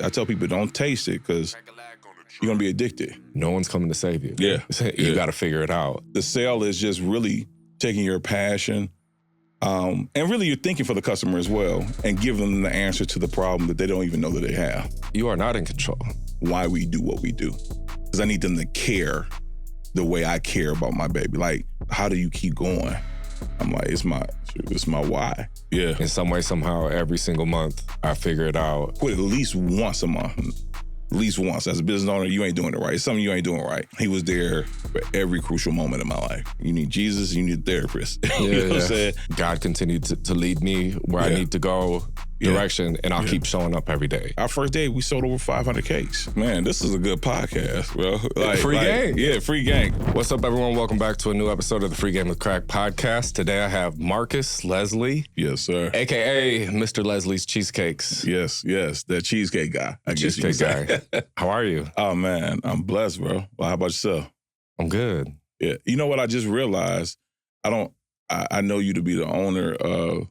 I tell people don't taste it because you're going to be addicted. No one's coming to save you. Yeah. You got to figure it out. The sale is just really taking your passion and really you're thinking for the customer as well and giving them the answer to the problem that they don't even know that they have. You are not in control. Why we do what we do. Because I need them to care the way I care about my baby. Like, how do you keep going? I'm like, it's my why. Yeah. In some way, somehow, every single month, I figure it out. Quit at least once a month. At least once. As a business owner, you ain't doing it right. It's something you ain't doing right. He was there for every crucial moment in my life. You need Jesus, you need a therapist. You know what I'm saying? God continued to lead me where I need to go, direction, and I'll keep showing up every day. Our first day, we sold over 500 cakes. Man, this is a good podcast, bro. Free game. Yeah, free game. What's up, everyone? Welcome back to a new episode of the Free Game with Crack podcast. Today, I have Marcus Leslie. Yes, sir. A.K.A. Mr. Leslie's Cheesecakes. Yes, that cheesecake guy. I guess cheesecake guy. How are you? Oh, man, I'm blessed, bro. Well, how about yourself? I'm good. Yeah. You know what I just realized? I know you to be the owner of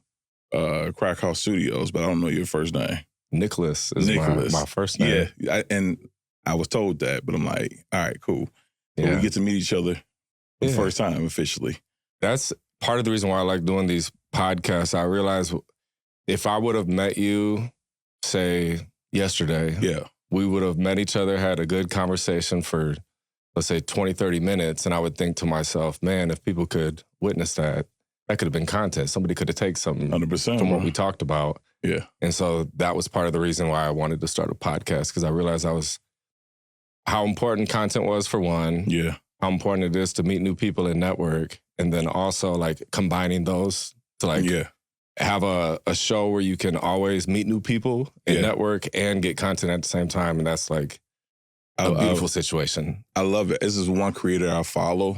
Crack House Studios, but I don't know your first name. Nicholas is my first name. Yeah, and I was told that, but I'm like, all right, cool. But we get to meet each other for the first time officially. That's part of the reason why I like doing these podcasts. I realized if I would have met you, say, yesterday, we would have met each other, had a good conversation for, let's say, 20, 30 minutes, and I would think to myself, man, if people could witness that, that could have been content. Somebody could have taken something 100%, from what we talked about. Yeah. And so that was part of the reason why I wanted to start a podcast, because I realized how important content was for one. Yeah. How important it is to meet new people and network. And then also like combining those to have a show where you can always meet new people and network and get content at the same time. And that's like a beautiful situation. I love it. This is one creator I follow.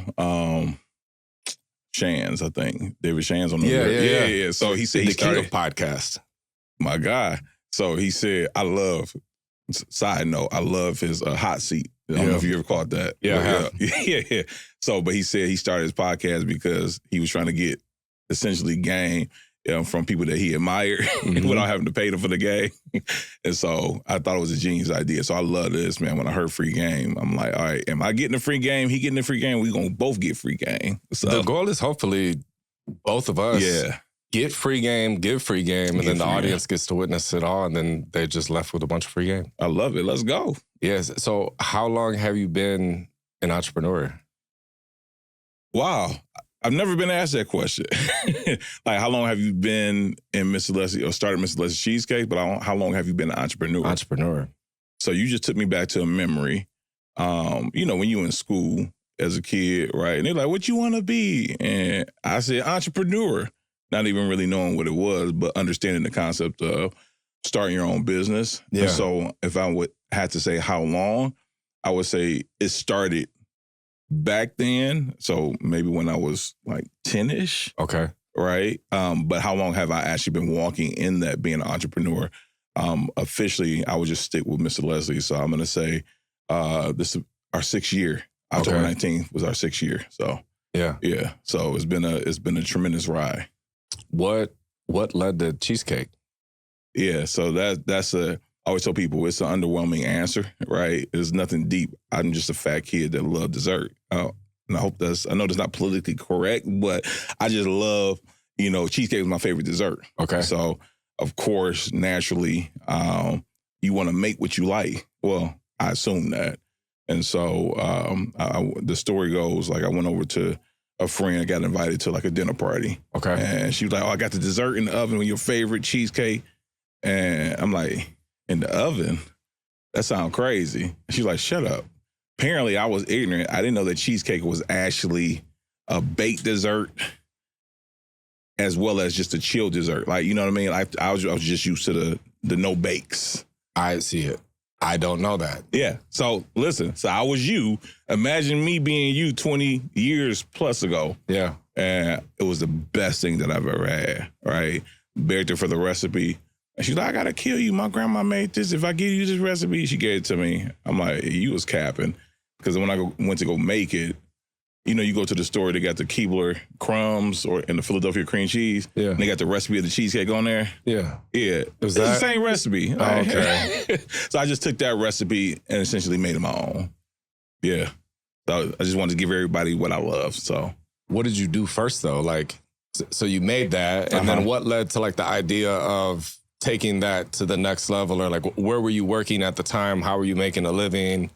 Shans, I think. David Shans on the Yeah. So he said he started king of podcast. My guy. So he said, side note, I love his hot seat. I don't know if you ever caught that. Yeah. Yeah. So, but he said he started his podcast because he was trying to get essentially game from people that he admired without having to pay them for the game. And so I thought it was a genius idea. So I love this, man. When I heard free game, I'm like, all right, am I getting a free game? He getting a free game? We going to both get free game. So the goal is hopefully both of us get free game, give free game, and then the audience gets to witness it all, and then they're just left with a bunch of free game. I love it. Let's go. Yes. So how long have you been an entrepreneur? Wow. I've never been asked that question. Like, how long have you been in Mr. Leslie or started Mr. Leslie's Cheesecakes? But how long have you been an entrepreneur? Entrepreneur. So you just took me back to a memory. When you were in school as a kid, right? And they're like, what you want to be? And I said, entrepreneur. Not even really knowing what it was, but understanding the concept of starting your own business. Yeah. And so if I would have to say how long, I would say it started back then, so maybe when I was like 10-ish. Okay. Right? But how long have I actually been walking in that being an entrepreneur? Officially, I would just stick with Mr. Leslie. So I'm going to say this is our 6th year. October 19th was our 6th year. So yeah. So it's been a tremendous ride. What led to Cheesecake? Yeah, so I always tell people it's an underwhelming answer, right? There's nothing deep. I'm just a fat kid that loves dessert. And I know that's not politically correct, but I just love, cheesecake is my favorite dessert. Okay. So, of course, naturally, you want to make what you like. Well, I assume that. And so the story goes, like, I went over to a friend, got invited to like a dinner party. Okay. And she was like, oh, I got the dessert in the oven with your favorite cheesecake. And I'm like, in the oven? That sounds crazy. She's like, shut up. Apparently, I was ignorant. I didn't know that cheesecake was actually a baked dessert as well as just a chilled dessert. Like, you know what I mean? I was just used to the no bakes. I see it. I don't know that. Yeah. So listen, I was you. Imagine me being you 20 years plus ago. Yeah. And it was the best thing that I've ever had, right? Begged her for the recipe. And she's like, I gotta kill you. My grandma made this. If I give you this recipe, she gave it to me. I'm like, you was capping. Because when I went to go make it, you go to the store, they got the Keebler crumbs and the Philadelphia cream cheese. Yeah. And they got the recipe of the cheesecake on there. Yeah. Yeah. It's the same recipe. Oh, okay. So I just took that recipe and essentially made it my own. Yeah. So I just wanted to give everybody what I love. So what did you do first though? Like, so you made that, and then what led to like the idea of taking that to the next level, or like where were you working at the time? How were you making a living?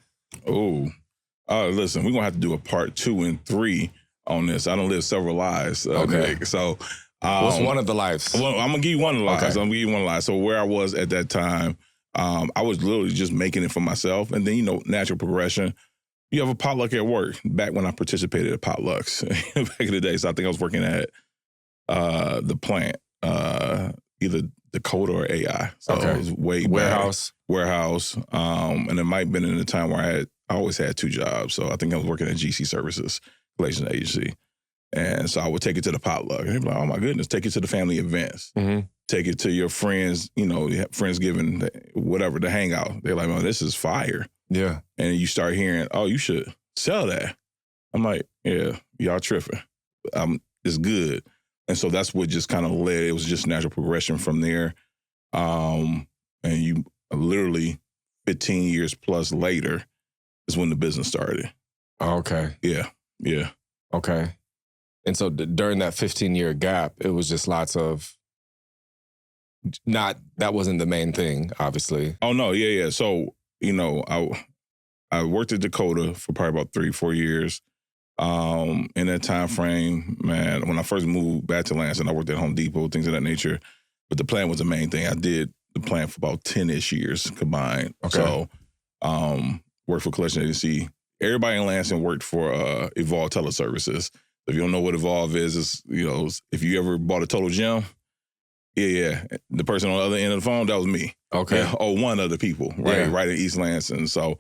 Listen, we're gonna have to do a part 2 and 3 on this. I don't live several lives. Okay. Nick. So what's one of the lives? Well, I'm gonna give you one of the lives. Okay. I'm gonna give you one of the lives. So where I was at that time, I was literally just making it for myself, and then natural progression. You have a potluck at work. Back when I participated at potlucks back in the day, so I think I was working at the plant, either Dakota or AI. So it was way warehouse, and it might have been in the time where I always had 2 jobs. So I think I was working at GC Services, collection agency, and so I would take it to the potluck, and they'd be like, "Oh my goodness!" Take it to the family events, take it to your friends, Friendsgiving, whatever, the hangout. They're like, "Oh, this is fire." Yeah. And you start hearing, "Oh, you should sell that." I'm like, "Yeah, y'all tripping. It's good." And so that's what just kind of led. It was just natural progression from there. And you literally 15 years plus later is when the business started. Okay. Yeah. Yeah. Okay. And so during that 15-year gap, it was just lots of that wasn't the main thing, obviously. Oh, no. Yeah. Yeah. So, I worked at Dakota for probably about 3-4 years. In that time frame, man, when I first moved back to Lansing, I worked at Home Depot, things of that nature. But the plant was the main thing. I did the plant for about 10-ish years combined. Okay. So, worked for collection agency. Everybody in Lansing worked for Evolve Teleservices. If you don't know what Evolve is, if you ever bought a Total Gym, yeah, the person on the other end of the phone, that was me. Okay. Yeah, or one of the people, right in East Lansing. So,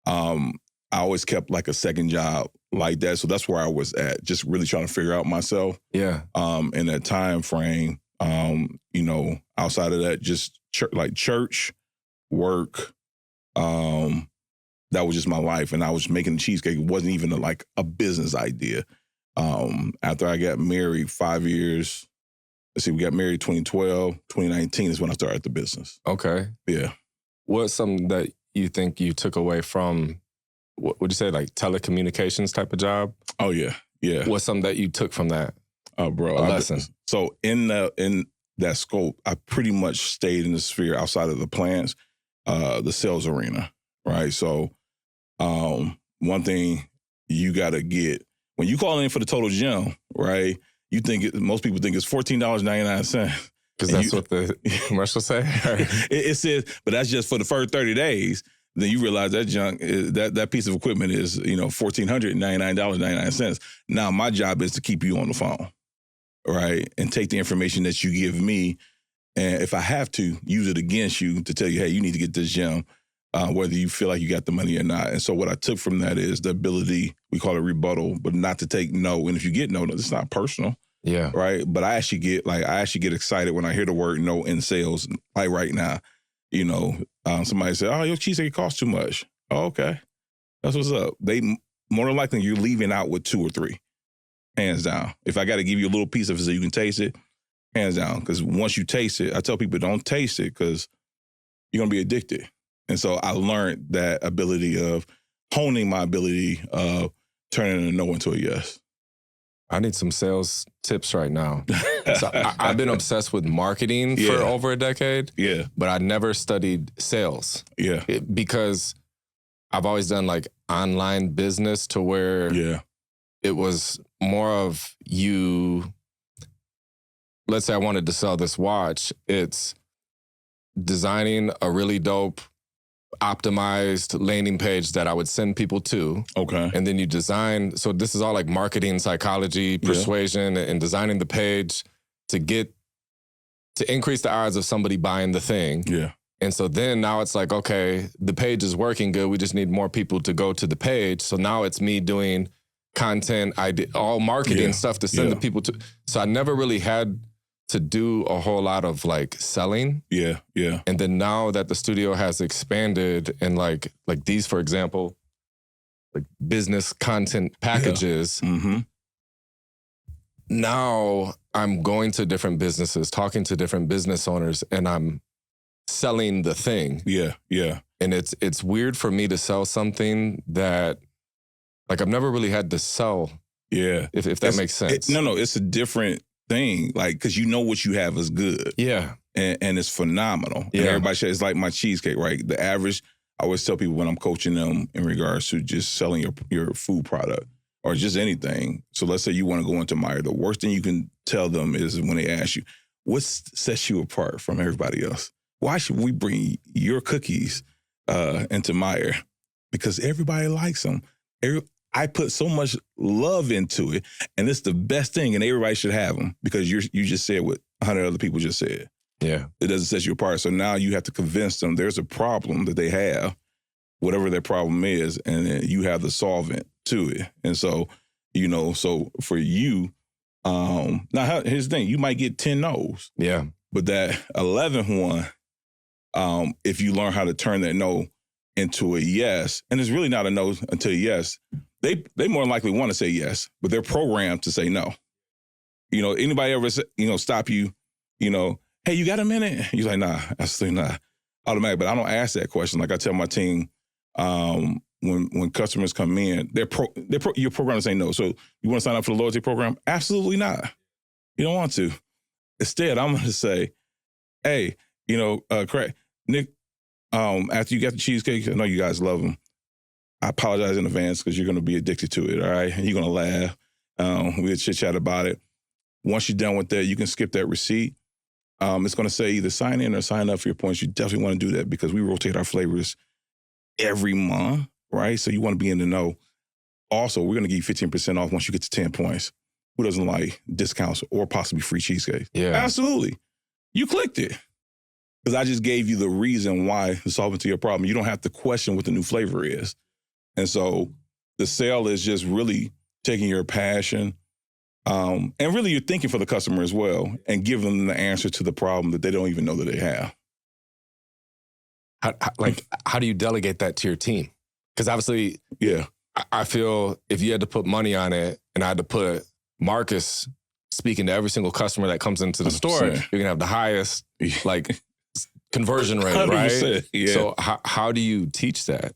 I always kept like a second job like that. So that's where I was at, just really trying to figure out myself. Yeah. In that time frame, outside of that, just church, work, that was just my life. And I was making the cheesecake. It wasn't even a business idea. After I got married 5 years, we got married 2012, 2019 is when I started the business. Okay. Yeah. What's something that you think you took away from, what would you say, like telecommunications type of job? Oh, yeah. Yeah. What's something that you took from that? Oh, bro. A lesson. So in that scope, I pretty much stayed in the sphere outside of the plants, the sales arena, right? So one thing you got to get, when you call in for the Total Gym, right, most people think it's $14.99. Because that's what the commercials say? It says, but that's just for the first 30 days. Then you realize that junk, that piece of equipment is, $1,499.99. Now my job is to keep you on the phone, right? And take the information that you give me, and if I have to, use it against you to tell you, hey, you need to get this gym, whether you feel like you got the money or not. And so what I took from that is the ability, we call it rebuttal, but not to take no. And if you get no, it's not personal. Yeah. Right. But I actually get excited when I hear the word no in sales. Like right now, somebody said, "Oh, your cheesecake costs too much." Oh, okay. That's what's up. They more than likely you're leaving out with 2 or 3. Hands down. If I got to give you a little piece of it so you can taste it, hands down. Because once you taste it, I tell people don't taste it because you're going to be addicted. And so I learned that ability of honing my ability of turning a no into a yes. I need some sales tips right now. So I've been obsessed with marketing for over a decade. Yeah. But I never studied sales. Yeah. Because I've always done like online business to where it was more of you. Let's say I wanted to sell this watch. It's designing a really dope, optimized landing page that I would send people to. Okay. And then you design, so this is all like marketing, psychology, persuasion, and designing the page to increase the odds of somebody buying the thing. Yeah. And so then now it's like, okay, the page is working good. We just need more people to go to the page. So now it's me doing content, all marketing stuff to send the people to. So I never really had to do a whole lot of like selling. Yeah, yeah. And then now that the studio has expanded and like these, for example, like business content packages. Yeah. Mm-hmm. Now I'm going to different businesses, talking to different business owners, and I'm selling the thing. Yeah, yeah. And it's weird for me to sell something that, like, I've never really had to sell. Yeah. If that makes sense. No, it's a different thing. Like, because you know what you have is good. Yeah. And it's phenomenal. Yeah. And everybody says, it's like my cheesecake, right? The average, I always tell people when I'm coaching them in regards to just selling your food product or just anything. So let's say you want to go into Meyer. The worst thing you can tell them is when they ask you, what sets you apart from everybody else? Why should we bring your cookies into Meyer? Because everybody likes them. I put so much love into it, and it's the best thing, and everybody should have them because you just said what 100 other people just said. Yeah. It doesn't set you apart. So now you have to convince them there's a problem that they have, whatever their problem is, and then you have the solvent to it. And so, so for you, now here's the thing, you might get 10 no's. Yeah. But that 11th one, if you learn how to turn that no into a yes, and it's really not a no until a yes, they more than likely want to say yes, but they're programmed to say no. Anybody ever, stop you, hey, you got a minute? You're like, nah, absolutely not. Automatic. But I don't ask that question. Like I tell my team, when customers come in, you're programmed to say no. So you want to sign up for the loyalty program? Absolutely not. You don't want to. Instead, I'm going to say, hey, Craig, Nick, after you got the cheesecake, I know you guys love them. I apologize in advance because you're going to be addicted to it, all right? And you're going to laugh. We'll chit-chat about it. Once you're done with that, you can skip that receipt. It's going to say either sign in or sign up for your points. You definitely want to do that because we rotate our flavors every month, right? So you want to be in the know. Also, we're going to give you 15% off once you get to 10 points. Who doesn't like discounts or possibly free cheesecake? Yeah. Absolutely. You clicked it. Because I just gave you the reason why the solvent to your problem. You don't have to question what the new flavor is. And so the sale is just really taking your passion, and really you're thinking for the customer as well and giving them the answer to the problem that they don't even know that they have. How do you delegate that to your team? Because obviously, yeah, I feel if you had to put money on it and I had to put Marcus speaking to every single customer that comes into the 100%. Store, you're going to have the highest conversion rate, 100%, right? Yeah. So how do you teach that?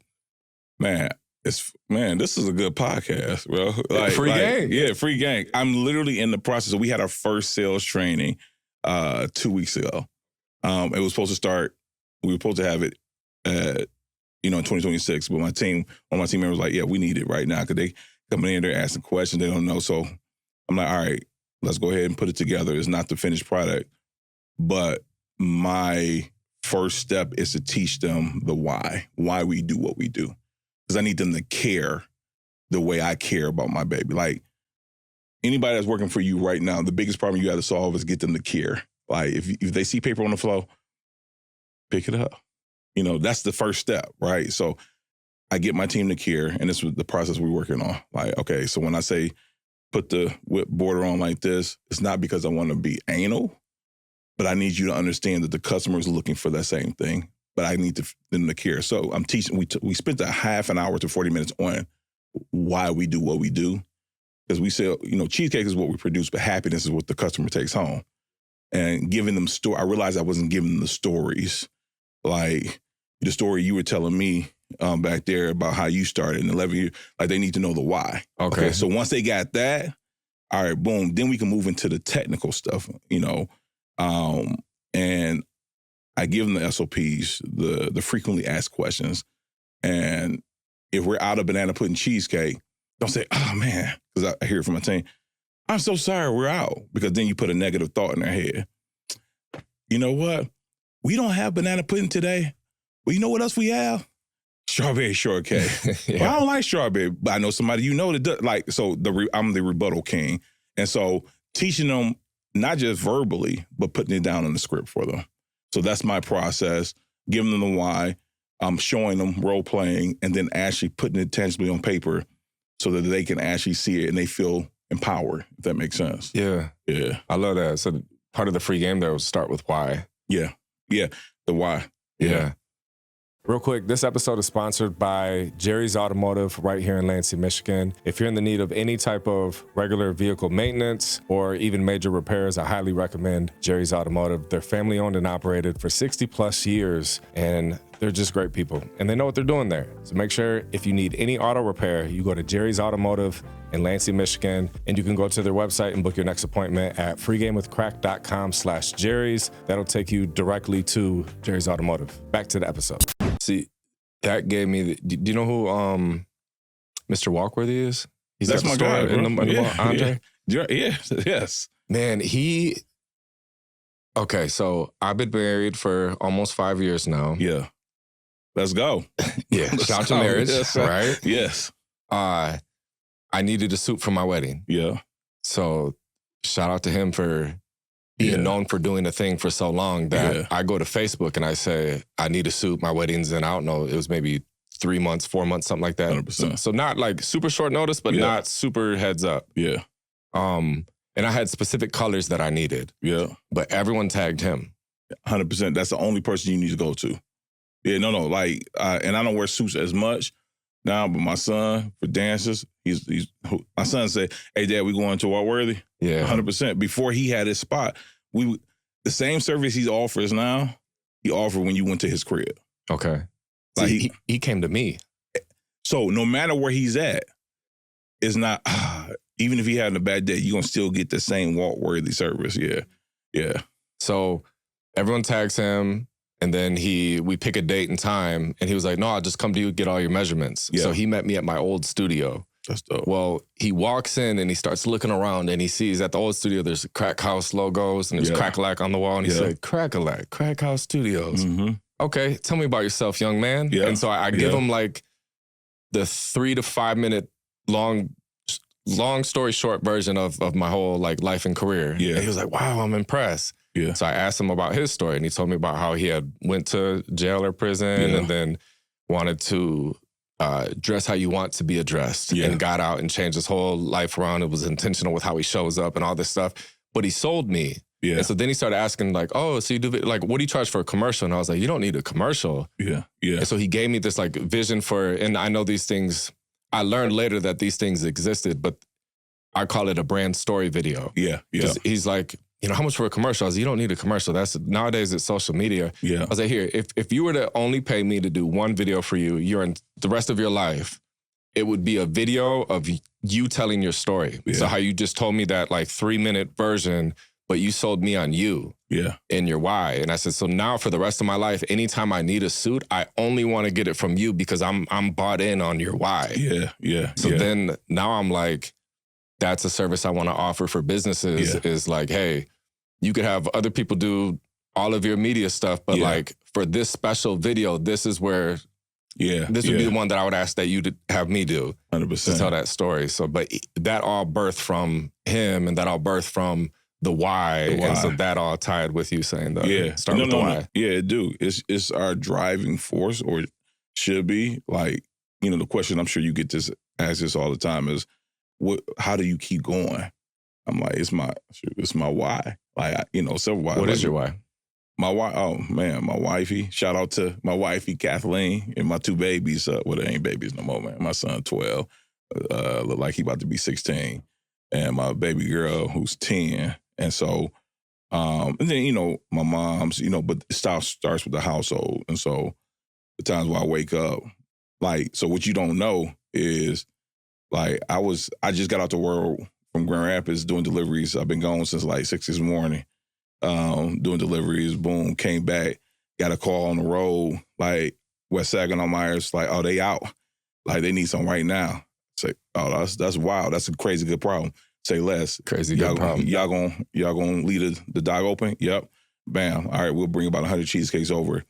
Man, this is a good podcast, bro. Free gang. Yeah, free gang. I'm literally in the process. We had our first sales training 2 weeks ago. It was supposed to start, we were supposed to have it in 2026, but one of my team members was like, yeah, we need it right now because they coming in there asking questions they don't know. So I'm like, all right, let's go ahead and put it together. It's not the finished product, but my first step is to teach them the why we do what we do. Because I need them to care the way I care about my baby. Like anybody that's working for you right now, the biggest problem you got to solve is get them to care. Like if they see paper on the floor, pick it up. That's the first step, right? So I get my team to care, and this was the process we're working on. Like, okay, so when I say put the whip border on like this, it's not because I want to be anal, but I need you to understand that the customer is looking for that same thing. But I need them to care. So I'm teaching, we spent a half an hour to 40 minutes on why we do what we do. Because we say, cheesecake is what we produce, but happiness is what the customer takes home. And giving them I realized I wasn't giving them the stories. Like the story you were telling me back there about how you started in 11 years, like they need to know the why. Okay. So once they got that, all right, boom, then we can move into the technical stuff, and I give them the SOPs, the frequently asked questions. And if we're out of banana pudding cheesecake, don't say, oh man, because I hear it from my team, I'm so sorry we're out. Because then you put a negative thought in their head. You know what? We don't have banana pudding today. Well, you know what else we have? Strawberry shortcake. Yeah. Well, I don't like strawberry, but I know somebody that does. Like, so I'm the rebuttal king. And so teaching them not just verbally, but putting it down in the script for them. So that's my process, giving them the why, showing them role playing, and then actually putting it tangibly on paper so that they can actually see it and they feel empowered, if that makes sense. Yeah. Yeah. I love that. So part of the free game there was start with why. Yeah. Yeah. The why. Yeah. Real quick, this episode is sponsored by Jerry's Automotive right here in Lansing, Michigan. If you're in the need of any type of regular vehicle maintenance or even major repairs, I highly recommend Jerry's Automotive. They're family owned and operated for 60 plus years, and they're just great people, and they know what they're doing there. So make sure if you need any auto repair, you go to Jerry's Automotive in Lansing, Michigan, and you can go to their website and book your next appointment at freegamewithcrack.com/Jerry's. That'll take you directly to Jerry's Automotive. Back to the episode. See, that gave me do you know who Mr. Walkworthy is? That's my guy, in the Andre? Yeah. Yes. Man, okay, so I've been married for almost 5 years now. Yeah. Let's go. Yeah. Shout out to marriage, right? Yes. I needed a suit for my wedding. Yeah. So shout out to him for being known for doing a thing for so long that I go to Facebook and I say, I need a suit. My wedding's in, I don't know, it was maybe 3 months, 4 months, something like that. 100%. So not like super short notice, but not super heads up. Yeah. And I had specific colors that I needed. Yeah. But everyone tagged him. 100%. That's the only person you need to go to. Yeah, no. Like, and I don't wear suits as much now, but my son, for dances, my son said, hey, Dad, we going to Walkworthy? Yeah. 100%. Before he had his spot, the same service he offers now, he offered when you went to his crib. Okay. Like he came to me. So no matter where he's at, it's not, even if he had a bad day, you're going to still get the same Walkworthy service. Yeah. Yeah. So everyone tags him. And then we pick a date and time, and he was like, no, I'll just come to you, get all your measurements. Yeah. So he met me at my old studio. That's dope. Well, he walks in and he starts looking around and he sees at the old studio, there's Crack House logos and there's Crack-a-lack on the wall. And he said, Crack-a-lack, Crack House Studios. Mm-hmm. Okay, tell me about yourself, young man. Yeah. And so I give him like the 3 to 5 minute long story short version of my whole like life and career. Yeah. And he was like, wow, I'm impressed. Yeah. So I asked him about his story, and he told me about how he had went to jail or prison and then wanted to dress how you want to be addressed and got out and changed his whole life around. It was intentional with how he shows up and all this stuff. But he sold me. Yeah. And so then he started asking like, oh, so you do like, what do you charge for a commercial? And I was like, you don't need a commercial. Yeah. Yeah. And so he gave me this like vision for, and I know these things, I learned later that these things existed, but I call it a brand story video. Yeah. Yeah. He's like, you know, how much for a commercial? I was like, you don't need a commercial. Nowadays it's social media. Yeah. I was like, here, if you were to only pay me to do one video for you, the rest of your life, it would be a video of you telling your story. Yeah. So how you just told me that like 3-minute version, but you sold me on you. Yeah. And your why. And I said, so now for the rest of my life, anytime I need a suit, I only want to get it from you because I'm bought in on your why. Yeah. Yeah. So then now I'm like, that's a service I want to offer for businesses is like, hey, you could have other people do all of your media stuff, but like for this special video, this is where this would be the one that I would ask that you to have me do 100% to tell that story. So, but that all birthed from him and that all birthed from the why. And so that all tied with you saying that. Start with the why. Yeah, dude. It's our driving force, or should be. Like, you know, the question I'm sure you get asked this all the time is, how do you keep going? I'm like, it's my why. Like, you know, several why. What is your why? My why? Oh man, my wifey. Shout out to my wifey Kathleen and my 2 babies. Well, they ain't babies no more, man. My son 12, look like he about to be 16, and my baby girl who's 10. And so, and then you know my mom's. You know, but it starts with the household, and so the times where I wake up, like, so what you don't know is, like, I just got out the world from Grand Rapids doing deliveries. I've been gone since like 6 this morning, doing deliveries. Boom, came back, got a call on the road, like West Saginaw Myers, like, oh, they out, like they need some right now. Say, oh, that's wild. That's a crazy good problem. Say less. Crazy good problem. Y'all gonna leave the dock open? Yep. Bam. All right, we'll bring about 100 cheesecakes over.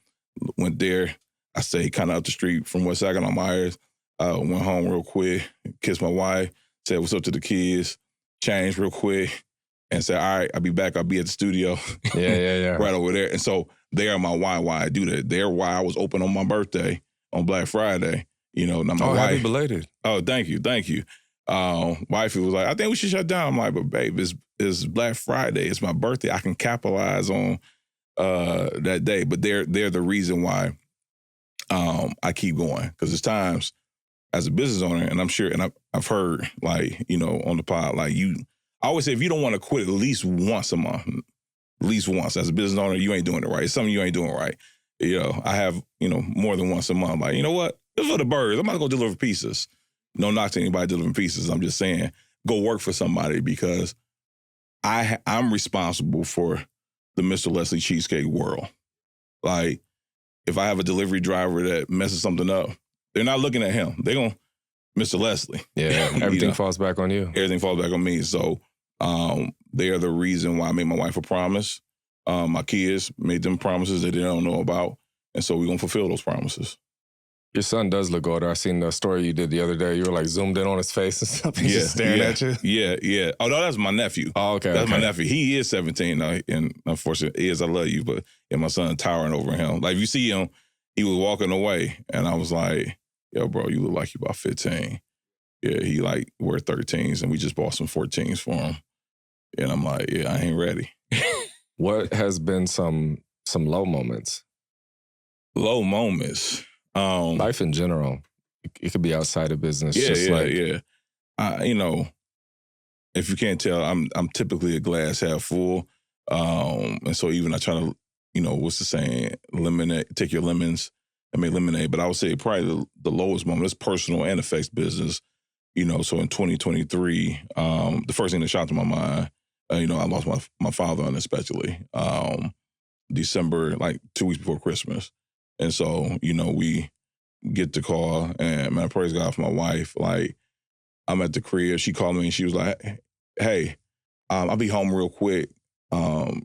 Went there. I stayed kind of up the street from West Saginaw Myers. Went home real quick, kissed my wife, said what's up to the kids, changed real quick, and said, all right, I'll be back. I'll be at the studio. Yeah. Right over there. And so they are my why I do that. They're why I was open on my birthday on Black Friday. You know, now my wife. Happy belated. Oh, thank you. Wifey was like, I think we should shut down. I'm like, but babe, it's Black Friday. It's my birthday. I can capitalize on that day. But they're the reason why I keep going because there's times as a business owner, and I'm sure, and I've heard like, on the pod, like I always say, if you don't want to quit at least once a month, at least once as a business owner, you ain't doing it right. It's something you ain't doing right. I have, more than once a month. Like, you know what? This is for the birds. I'm about to go deliver pizzas. No knock to anybody delivering pizzas. I'm just saying, go work for somebody because I'm responsible for the Mr. Leslie Cheesecake world. Like, if I have a delivery driver that messes something up, they're not looking at him. They're going, Mr. Leslie. Yeah, everything falls back on you. Everything falls back on me. So they are the reason why I made my wife a promise. My kids made them promises that they don't know about. And so we're going to fulfill those promises. Your son does look older. I seen the story you did the other day. You were like zoomed in on his face and stuff. He's just staring at you. Yeah. Oh, no, that's my nephew. Oh, okay. That's my nephew. He is 17 now, and unfortunately, I love you, but my son towering over him. Like, if you see him, he was walking away, and I was like, yo, bro, you look like you about 15. Yeah, he like wear 13s, and we just bought some 14s for him. And I'm like, yeah, I ain't ready. What has been some low moments? Low moments. Life in general. It could be outside of business. Yeah. If you can't tell, I'm typically a glass half full. And so even I try to, what's the saying? Take your lemons and make lemonade. But I would say probably the lowest moment is personal and affects business. So in 2023, the first thing that shot to my mind, I lost my father unexpectedly. December, like 2 weeks before Christmas. And so, we get the call, and man, praise God for my wife. Like, I'm at the crib. She called me and she was like, hey, I'll be home real quick. And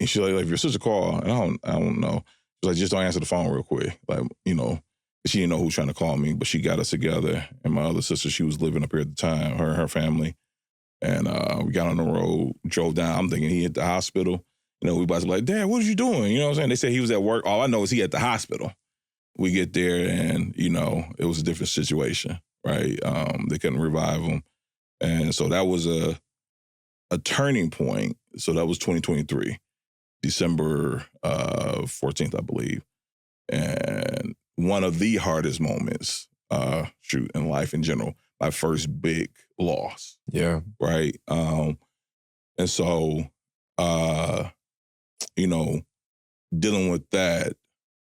she's like, if your sister called, and I don't know. She's like, just don't answer the phone real quick. Like, she didn't know who was trying to call me, but she got us together. And my other sister, she was living up here at the time, her and her family. And we got on the road, drove down. I'm thinking he at the hospital. We about to be like, Dad, what are you doing? You know what I'm saying? They said he was at work. All I know is he at the hospital. We get there and, it was a different situation, right? They couldn't revive him. And so that was a turning point. So that was 2023, December 14th, I believe. And one of the hardest moments, in life in general, my first big loss. Yeah. Right? And so, dealing with that,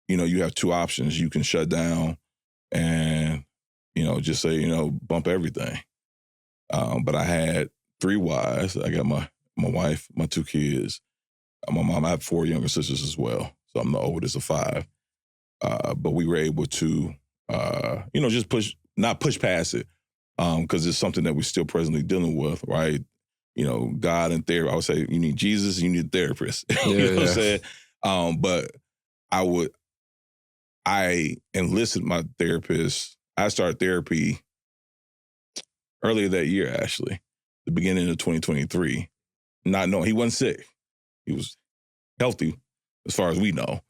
you have two options. You can shut down and, just say, bump everything. But I had 3 wives. I got my wife, my 2 kids, my mom. I have 4 younger sisters as well. So I'm the oldest of 5. But we were able to, just not push past it because it's something that we're still presently dealing with, right? God and therapy. I would say you need Jesus, you need a therapist. What I'm saying? But I enlisted my therapist. I started therapy earlier that year, actually, the beginning of 2023. Not knowing he wasn't sick. He was healthy as far as we know.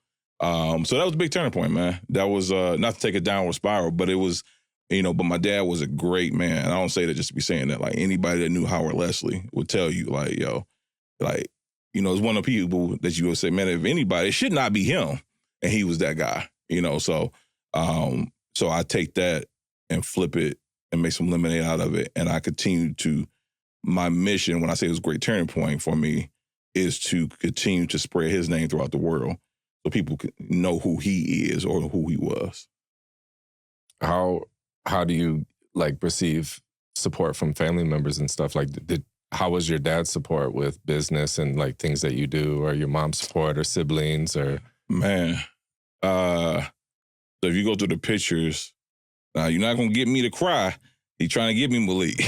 So that was a big turning point, man. That was not to take a downward spiral, but it was, but my dad was a great man. And I don't say that just to be saying that. Like, anybody that knew Howard Leslie would tell you, like, yo, like, it's one of the people that you would say, man, if anybody, it should not be him. And he was that guy, so I take that and flip it and make some lemonade out of it. And I continue to, my mission, when I say it was a great turning point for me, is to continue to spread his name throughout the world so people can know who he is or who he was. How do you receive support from family members and stuff? Like, how was your dad's support with business and things that you do, or your mom's support or siblings or? Man, so if you go through the pictures, you're not going to get me to cry. He's trying to get me Malik.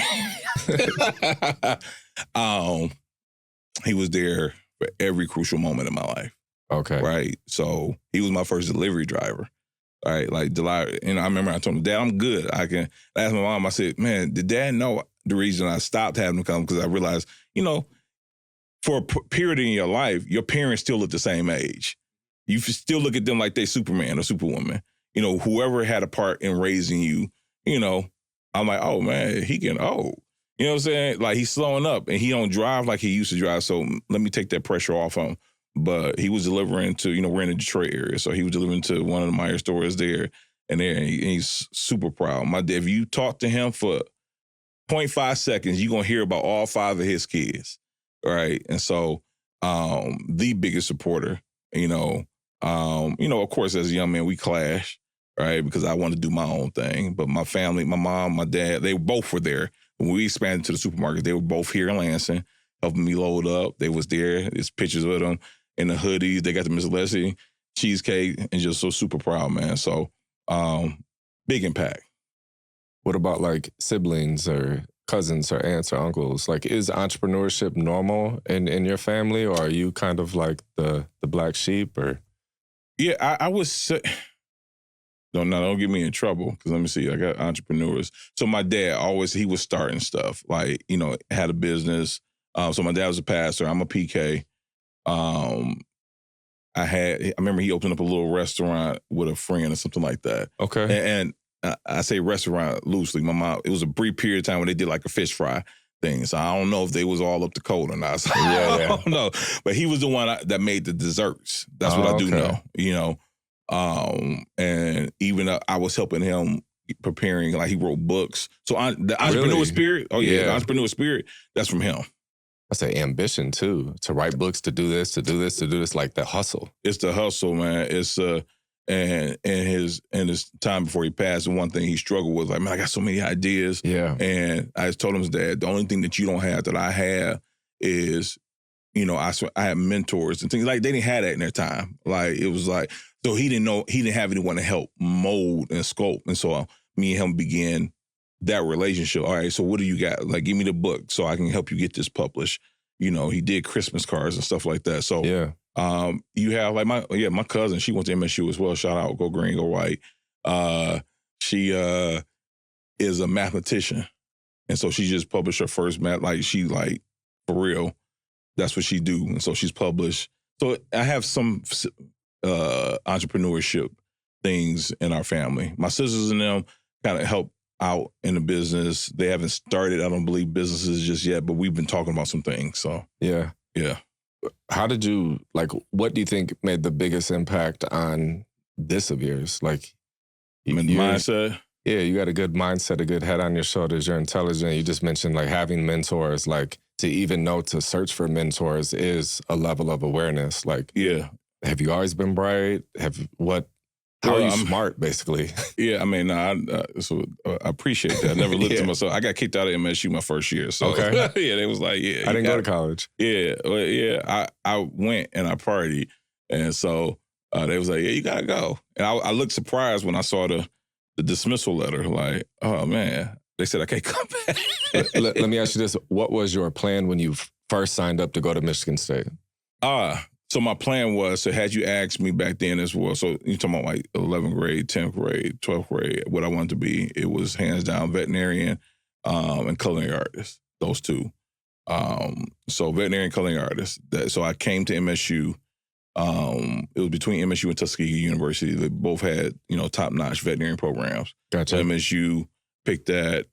He was there for every crucial moment in my life. Okay. Right. So he was my first delivery driver. Right. Like, I remember I told him, Dad, I'm good. I asked my mom, I said, man, did Dad know the reason I stopped having him come? Because I realized, for a period in your life, your parents still look the same age. You still look at them like they Superman or Superwoman. Whoever had a part in raising you, I'm like, oh, man, he getting old. You know what I'm saying? Like, he's slowing up and he don't drive like he used to drive. So let me take that pressure off him. but he was delivering to, we're in the Detroit area, so he was delivering to one of the Meyer stores there, and he's super proud. My dad, if you talk to him for 0.5 seconds, you're going to hear about all 5 of his kids, right? And so the biggest supporter, of course, as a young man, we clash, right? Because I wanted to do my own thing. But my family, my mom, my dad, they both were there. When we expanded to the supermarket, they were both here in Lansing, helping me load up. They was there. There's pictures of them in the hoodies. They got the Miss Leslie cheesecake, and just so super proud, man. So big impact. What about like siblings or cousins or aunts or uncles? Like, is entrepreneurship normal in your family, or are you kind of like the black sheep? Or yeah, I would say. Don't get me in trouble, because let me see, I got entrepreneurs. So my dad he was starting stuff, like, had a business. So my dad was a pastor. I'm a PK. I remember he opened up a little restaurant with a friend or something like that. Okay. And I say restaurant loosely. My mom, it was a brief period of time when they did like a fish fry thing. So I don't know if they was all up to code or not. So I don't know. But he was the one that made the desserts. That's what I do know, and even I was helping him preparing, like he wrote books. So the entrepreneur spirit, the entrepreneur spirit, that's from him. That's an ambition too, to write books, to do this, like the hustle. It's the hustle, man. It's and his time before he passed, the one thing he struggled with, like, man, I got so many ideas. Yeah. And I just told him, Dad, the only thing that you don't have that I have is, I have mentors and things like they didn't have that in their time. Like, it was like, so he didn't have anyone to help mold and sculpt. And so me and him began that relationship. All right, so what do you got? Like, give me the book so I can help you get this published. He did Christmas cards and stuff like that. So you have like my cousin, she went to MSU as well. Shout out, go green, go white. She is a mathematician. And so she just published her first math, like she like for real. That's what she do. And so she's published. So I have some entrepreneurship things in our family. My sisters and them kind of help out in the business. They haven't started, I don't believe, businesses just yet, but we've been talking about some things. So yeah. How did you, like, what do you think made the biggest impact on this of yours? Like, mindset? Yeah, you got a good mindset, a good head on your shoulders. You're intelligent. You just mentioned like having mentors, like to even know to search for mentors is a level of awareness. Like, have you always been bright? How are you smart, basically? Yeah, I mean, I appreciate that. I never looked at myself. I got kicked out of MSU my first year. So they was like, I didn't go to college. I went and I partied. And so they was like, you gotta go. And I looked surprised when I saw the dismissal letter. Like, oh man, they said I can't come back. Let me ask you this. What was your plan when you first signed up to go to Michigan State? So my plan was, so had you asked me back then as well, so you're talking about like 11th grade, 10th grade, 12th grade, what I wanted to be, it was hands down veterinarian and culinary artist, those two. So veterinarian and culinary artist. So I came to MSU. It was between MSU and Tuskegee University. They both had, top-notch veterinary programs. Gotcha. So MSU picked that,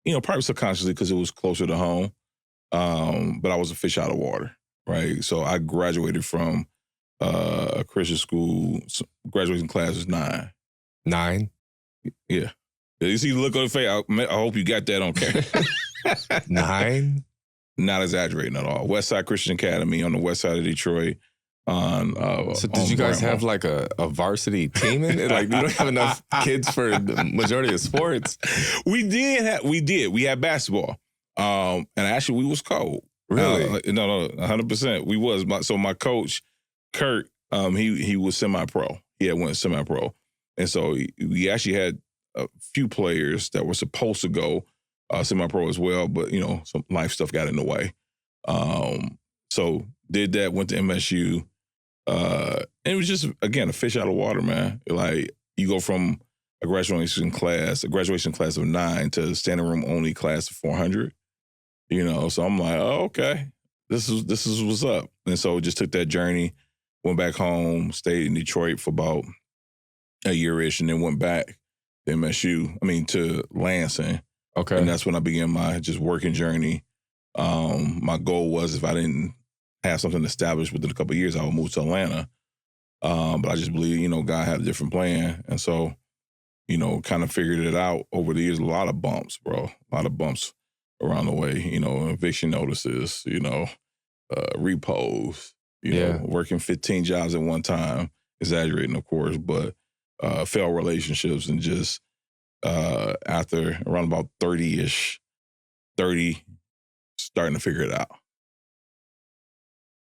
probably subconsciously because it was closer to home. But I was a fish out of water. Right. So I graduated from a Christian school. Graduation class was 9. 9? Yeah. You see the look on the face? I hope you got that on camera. 9? Not exaggerating at all. Westside Christian Academy on the west side of Detroit. So did you guys have like a varsity team in it? Like, you don't have enough kids for the majority of sports. We did. We had basketball. And actually we was cold. Really? No, 100%. We was. So my coach, Kurt, he was semi-pro. He had went semi-pro. And so we actually had a few players that were supposed to go semi-pro as well, but, some life stuff got in the way. So did that, went to MSU. And it was just, again, a fish out of water, man. Like, you go from a graduation class of 9 to standing room only class of 400. So I'm like, oh, okay, this is what's up. And so just took that journey, went back home, stayed in Detroit for about a year-ish, and then went back to MSU, to Lansing. Okay. And that's when I began my just working journey. My goal was, if I didn't have something established within a couple of years, I would move to Atlanta. But I just believe, you know, God had a different plan. And so, you know, kind of figured it out over the years. A lot of bumps, bro. A lot of bumps around the way, you know, eviction notices, you know, repos, you know, working 15 jobs at one time, exaggerating, of course, but failed relationships and just after around about 30-ish, 30, starting to figure it out.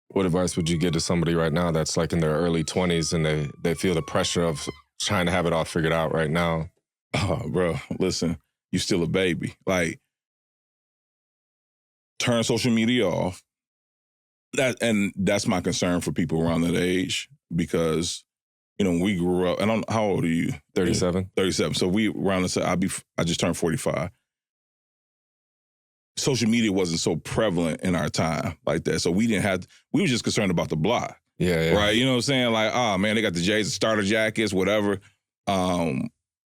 What advice would you give to somebody right now that's like in their early 20s and they feel the pressure of trying to have it all figured out right now? Oh, bro, listen, you still a baby. Like, turn social media off. That's my concern for people around that age because, you know, when we grew up, and how old are you? 37. 37. So we around the I just turned 45. Social media wasn't so prevalent in our time like that. So we were just concerned about the block. Yeah. Right. You know what I'm saying? Like, oh man, they got the J's, the starter jackets, whatever. And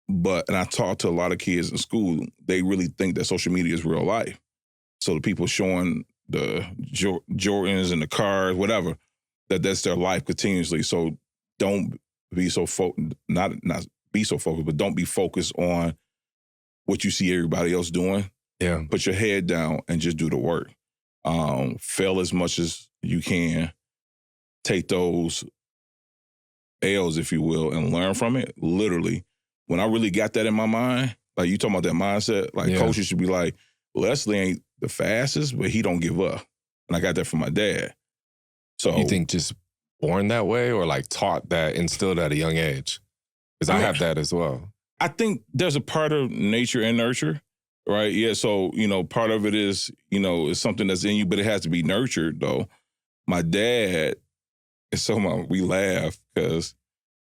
I talked to a lot of kids in school, they really think that social media is real life. So the people showing the Jordans and the cars, whatever, that's their life continuously. So don't be so not be so focused, but don't be focused on what you see everybody else doing. Yeah. Put your head down and just do the work. Fail as much as you can. Take those L's, if you will, and learn from it. Literally, when I really got that in my mind, like you talking about that mindset, like coaches should be like, Leslie ain't the fastest, but he don't give up. And I got that from my dad. So you think just born that way or like taught that, instilled at a young age? Because I have that as well. I think there's a part of nature and nurture. Right. Yeah. So, you know, part of it is, you know, it's something that's in you, but it has to be nurtured, though. My dad, we laugh because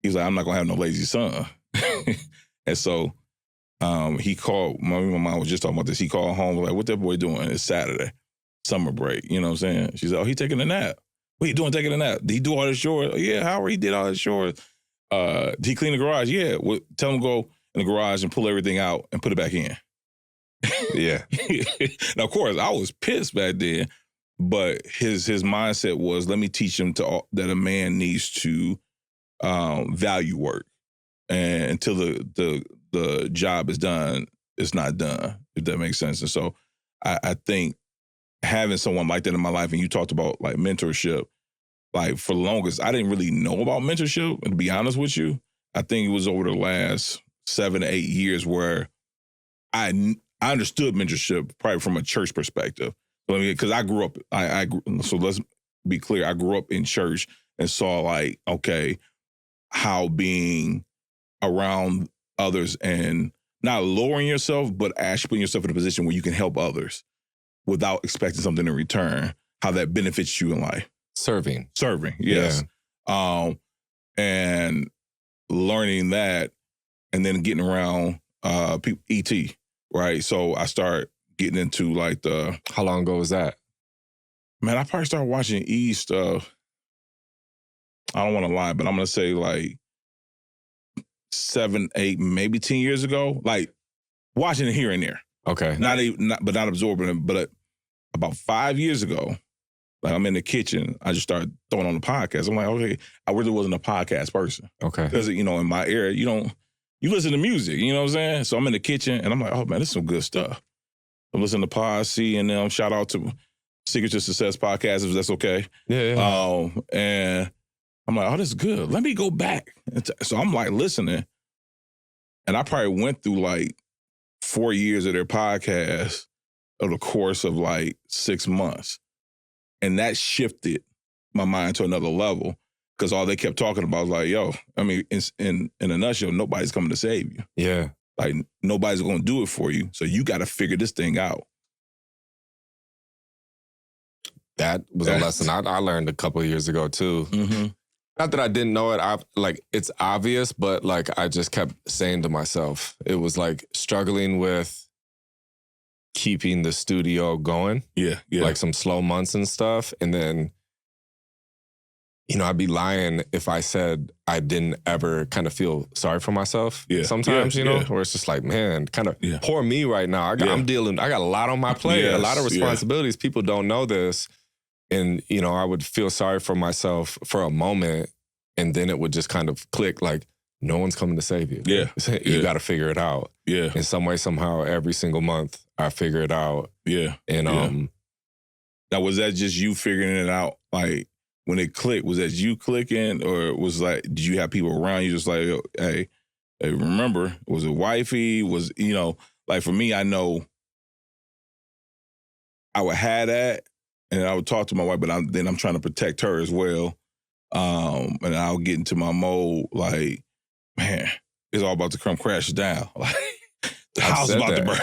he's like, I'm not going to have no lazy son. And so he called, my mom was just talking about this. He called home, like, what that boy doing? It's Saturday, summer break. You know what I'm saying? She's like, oh, he taking a nap. What you doing taking a nap? Did he do all his chores? Oh, yeah, Howard, he did all his chores. Did he clean the garage? Yeah. Well, tell him to go in the garage and pull everything out and put it back in. Yeah. Now, of course, I was pissed back then, but his mindset was, let me teach him that a man needs to value work, and until the job is done, it's not done. If that makes sense. And so, I think having someone like that in my life, and you talked about like mentorship, like for the longest, I didn't really know about mentorship. And to be honest with you, I think it was over the last 7 to 8 years where I understood mentorship probably from a church perspective. Because I grew up, so let's be clear, I grew up in church and saw like, okay, how being around others and not lowering yourself, but actually putting yourself in a position where you can help others without expecting something in return, how that benefits you in life. Serving, yes. Yeah. And learning that and then getting around people, ET. Right. So I start getting into like How long ago was that? Man, I probably started watching East. I don't want to lie, but I'm going to say like 7, 8, maybe 10 years ago. Like watching it here and there. Okay. But not absorbing it. But about 5 years ago, like I'm in the kitchen, I just started throwing on the podcast. I'm like, okay, I really wasn't a podcast person. Okay. Because, you know, in my area, you listen to music, you know what I'm saying? So I'm in the kitchen and I'm like, oh man, this is some good stuff. I'm listening to Pod C and them. Shout out to Secret to Success podcast, if that's okay. Yeah. And I'm like, oh, this is good. Let me go back. So I'm like listening. And I probably went through like 4 years of their podcast over the course of like 6 months. And that shifted my mind to another level. Because all they kept talking about was like, yo, I mean, in a nutshell, nobody's coming to save you. Yeah. Like, nobody's going to do it for you. So you got to figure this thing out. That was a lesson I learned a couple of years ago, too. Mm-hmm. Not that I didn't know it. It's obvious, but like I just kept saying to myself, it was like struggling with keeping the studio going. Yeah. Like some slow months and stuff. And then, you know, I'd be lying if I said I didn't ever kind of feel sorry for myself sometimes, you know, where it's just like, man, kind of poor me right now. I got a lot on my plate, a lot of responsibilities. People don't know this. And, you know, I would feel sorry for myself for a moment, and then it would just kind of click like, no one's coming to save you. Yeah. You got to figure it out. Yeah. In some way, somehow, every single month, I figure it out. Yeah. And now, was that just you figuring it out? Like, when it clicked, was that you clicking, or was like, did you have people around you just like, hey, remember, was it wifey? Was, you know, like for me, I know I would have that, and I would talk to my wife, but I'm trying to protect her as well. And I'll get into my mode like, man, it's all about to come crash down. Like, the house is about to burn.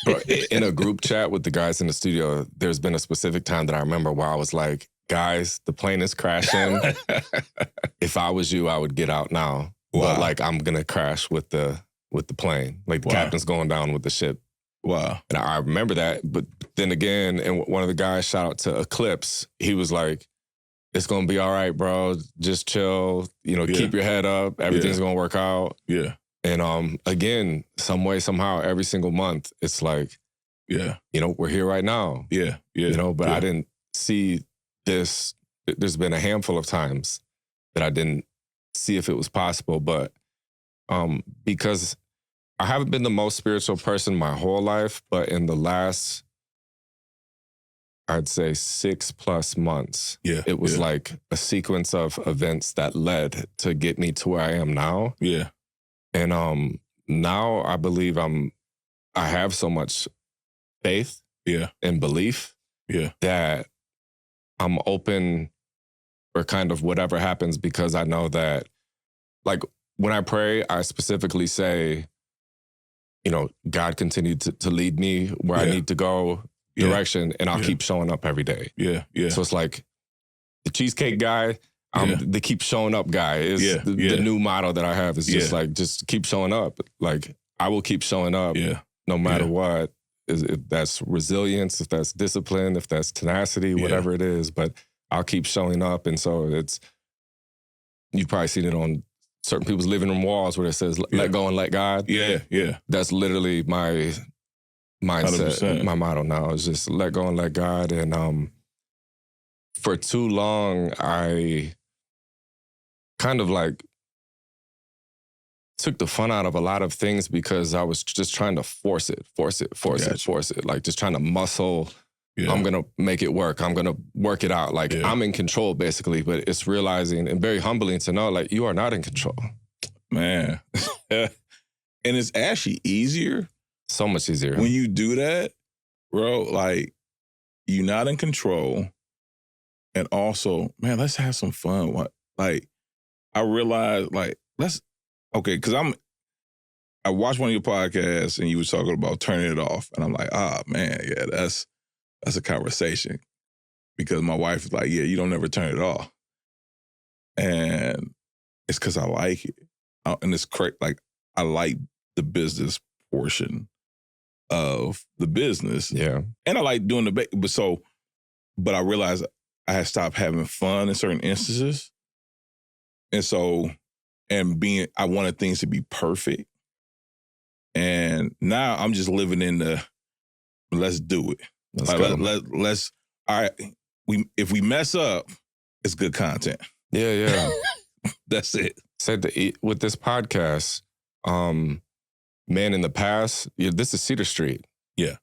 Bro, in a group chat with the guys in the studio, there's been a specific time that I remember where I was like, guys, the plane is crashing. If I was you, I would get out now. Wow. But like, I'm gonna crash with the plane. Like the captain's going down with the ship. Wow. And I remember that. But then again, and one of the guys, shout out to Eclipse, he was like, it's gonna be all right, bro. Just chill. You know, keep your head up. Everything's gonna work out. Yeah. And again, some way, somehow, every single month, it's like, you know, we're here right now. Yeah. You know, but I didn't see this. There's been a handful of times that I didn't see if it was possible, but because I haven't been the most spiritual person my whole life, but in the last, I'd say 6+ months, it was like a sequence of events that led to get me to where I am now. Yeah. And now I believe I have so much faith and belief that I'm open for kind of whatever happens, because I know that, like, when I pray, I specifically say, you know, God continue to lead me where I need to go direction, and I'll keep showing up every day. Yeah. So it's like the cheesecake guy, the keep showing up guy is the new motto that I have is just like, just keep showing up. Like, I will keep showing up no matter what. If that's resilience, if that's discipline, if that's tenacity, whatever it is, but I'll keep showing up. And so you've probably seen it on certain people's living room walls where it says, let go and let God. Yeah. That's literally my mindset, 100%. My motto now is just let go and let God. And for too long, I kind of like took the fun out of a lot of things because I was just trying to force it. Like just trying to muscle. I'm going to make it work. I'm going to work it out. Like I'm in control basically, but it's realizing and very humbling to know like you are not in control. Man. And it's actually easier. So much easier. When you do that, bro, like you're not in control. And also, man, let's have some fun. Like I realized like, because I watched one of your podcasts and you were talking about turning it off. And I'm like, man, that's a conversation. Because my wife is like, you don't ever turn it off. And it's because I like it. And it's correct. Like, I like the business portion of the business. Yeah. And I like doing but I realized I had stopped having fun in certain instances. And so, I wanted things to be perfect. And now I'm just living in let's do it. Let's all right. If we mess up, it's good content. Yeah. That's it. Said with this podcast, man, in the past, this is Cedar Street. Yeah.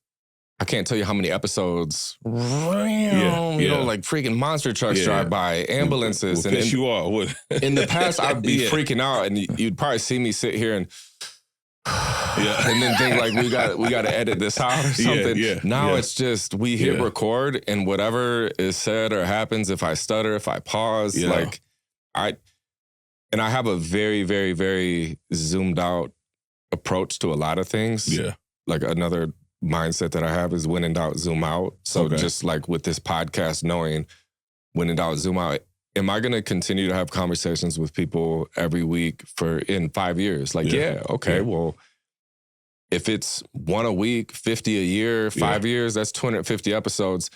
I can't tell you how many episodes, you know, like freaking monster trucks drive by, ambulances. We'll piss you off. In the past, I'd be freaking out, and you'd probably see me sit here and and then think like we got to edit this out or something. Now it's just we hit record, and whatever is said or happens, if I stutter, if I pause, like I have a very, very, very zoomed out approach to a lot of things. Yeah, like another mindset that I have is when in doubt, zoom out. So just like with this podcast, knowing when in doubt, zoom out. Am I going to continue to have conversations with people every week in 5 years? Like, well, if it's 1 a week, 50 a year, 5 years, that's 250 episodes.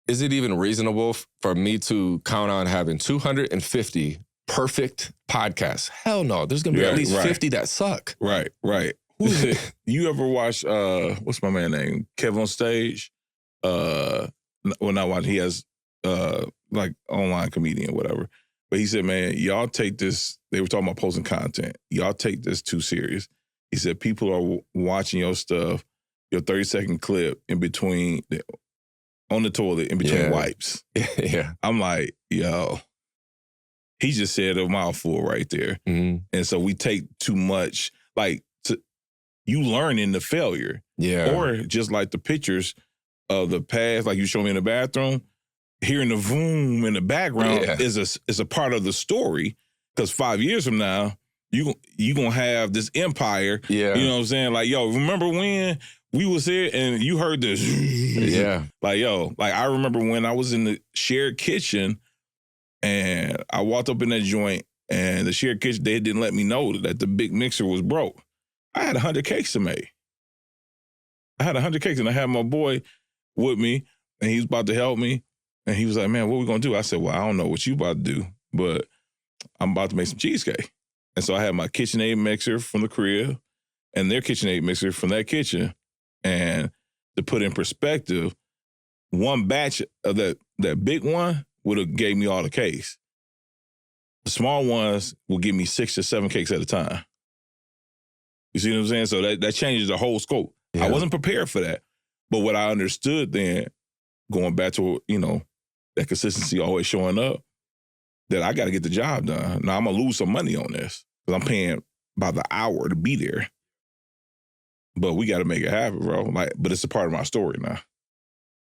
Is it even reasonable for me to count on having 250 perfect podcasts? Hell no. There's going to be at least 50 that suck. Right. Who's it? You ever watch, what's my man name? Kev on Stage? well, not watching. He has like online comedian, whatever. But he said, man, y'all take this. They were talking about posting content. Y'all take this too serious. He said people are watching your stuff, your 30-second clip in between on the toilet in between wipes. Yeah, I'm like, yo, he just said a mouthful right there. Mm-hmm. And so we take too much, like you learn in the failure. Yeah, or just like the pictures of the past, like you showed me in the bathroom. Hearing the boom in the background is a part of the story, because 5 years from now, you gonna have this empire. Yeah. You know what I'm saying? Like, yo, remember when we was here and you heard this? Yeah. Like, yo, like I remember when I was in the shared kitchen and I walked up in that joint and the shared kitchen, they didn't let me know that the big mixer was broke. I had 100 cakes to make. I had 100 cakes and I had my boy with me and he was about to help me. And he was like, man, what we going to do? I said, well, I don't know what you about to do, but I'm about to make some cheesecake. And so I had my KitchenAid mixer from the crib and their KitchenAid mixer from that kitchen. And to put in perspective, one batch of that big one would have gave me all the cakes. The small ones will give me 6 to 7 cakes at a time. You see what I'm saying? So that changes the whole scope. Yeah. I wasn't prepared for that. But what I understood then, going back to, that consistency always showing up, that I got to get the job done. Now I'm going to lose some money on this because I'm paying by the hour to be there. But we got to make it happen, bro. But it's a part of my story now.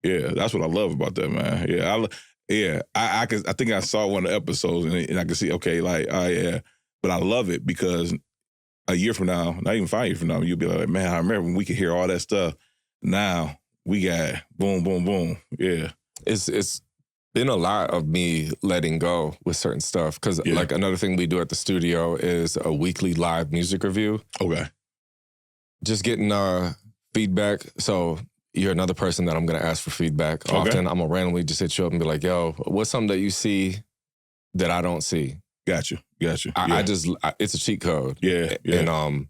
Yeah, that's what I love about that, man. Yeah, I think I saw one of the episodes and I can see, okay, like, oh yeah. But I love it because a year from now, not even 5 years from now, you'll be like, man, I remember when we could hear all that stuff. Now we got boom, boom, boom. Yeah. It's been a lot of me letting go with certain stuff. Because like another thing we do at the studio is a weekly live music review. Okay. Just getting feedback. So you're another person that I'm going to ask for feedback. Okay. Often I'm going to randomly just hit you up and be like, yo, what's something that you see that I don't see? Got you. It's a cheat code. Yeah. And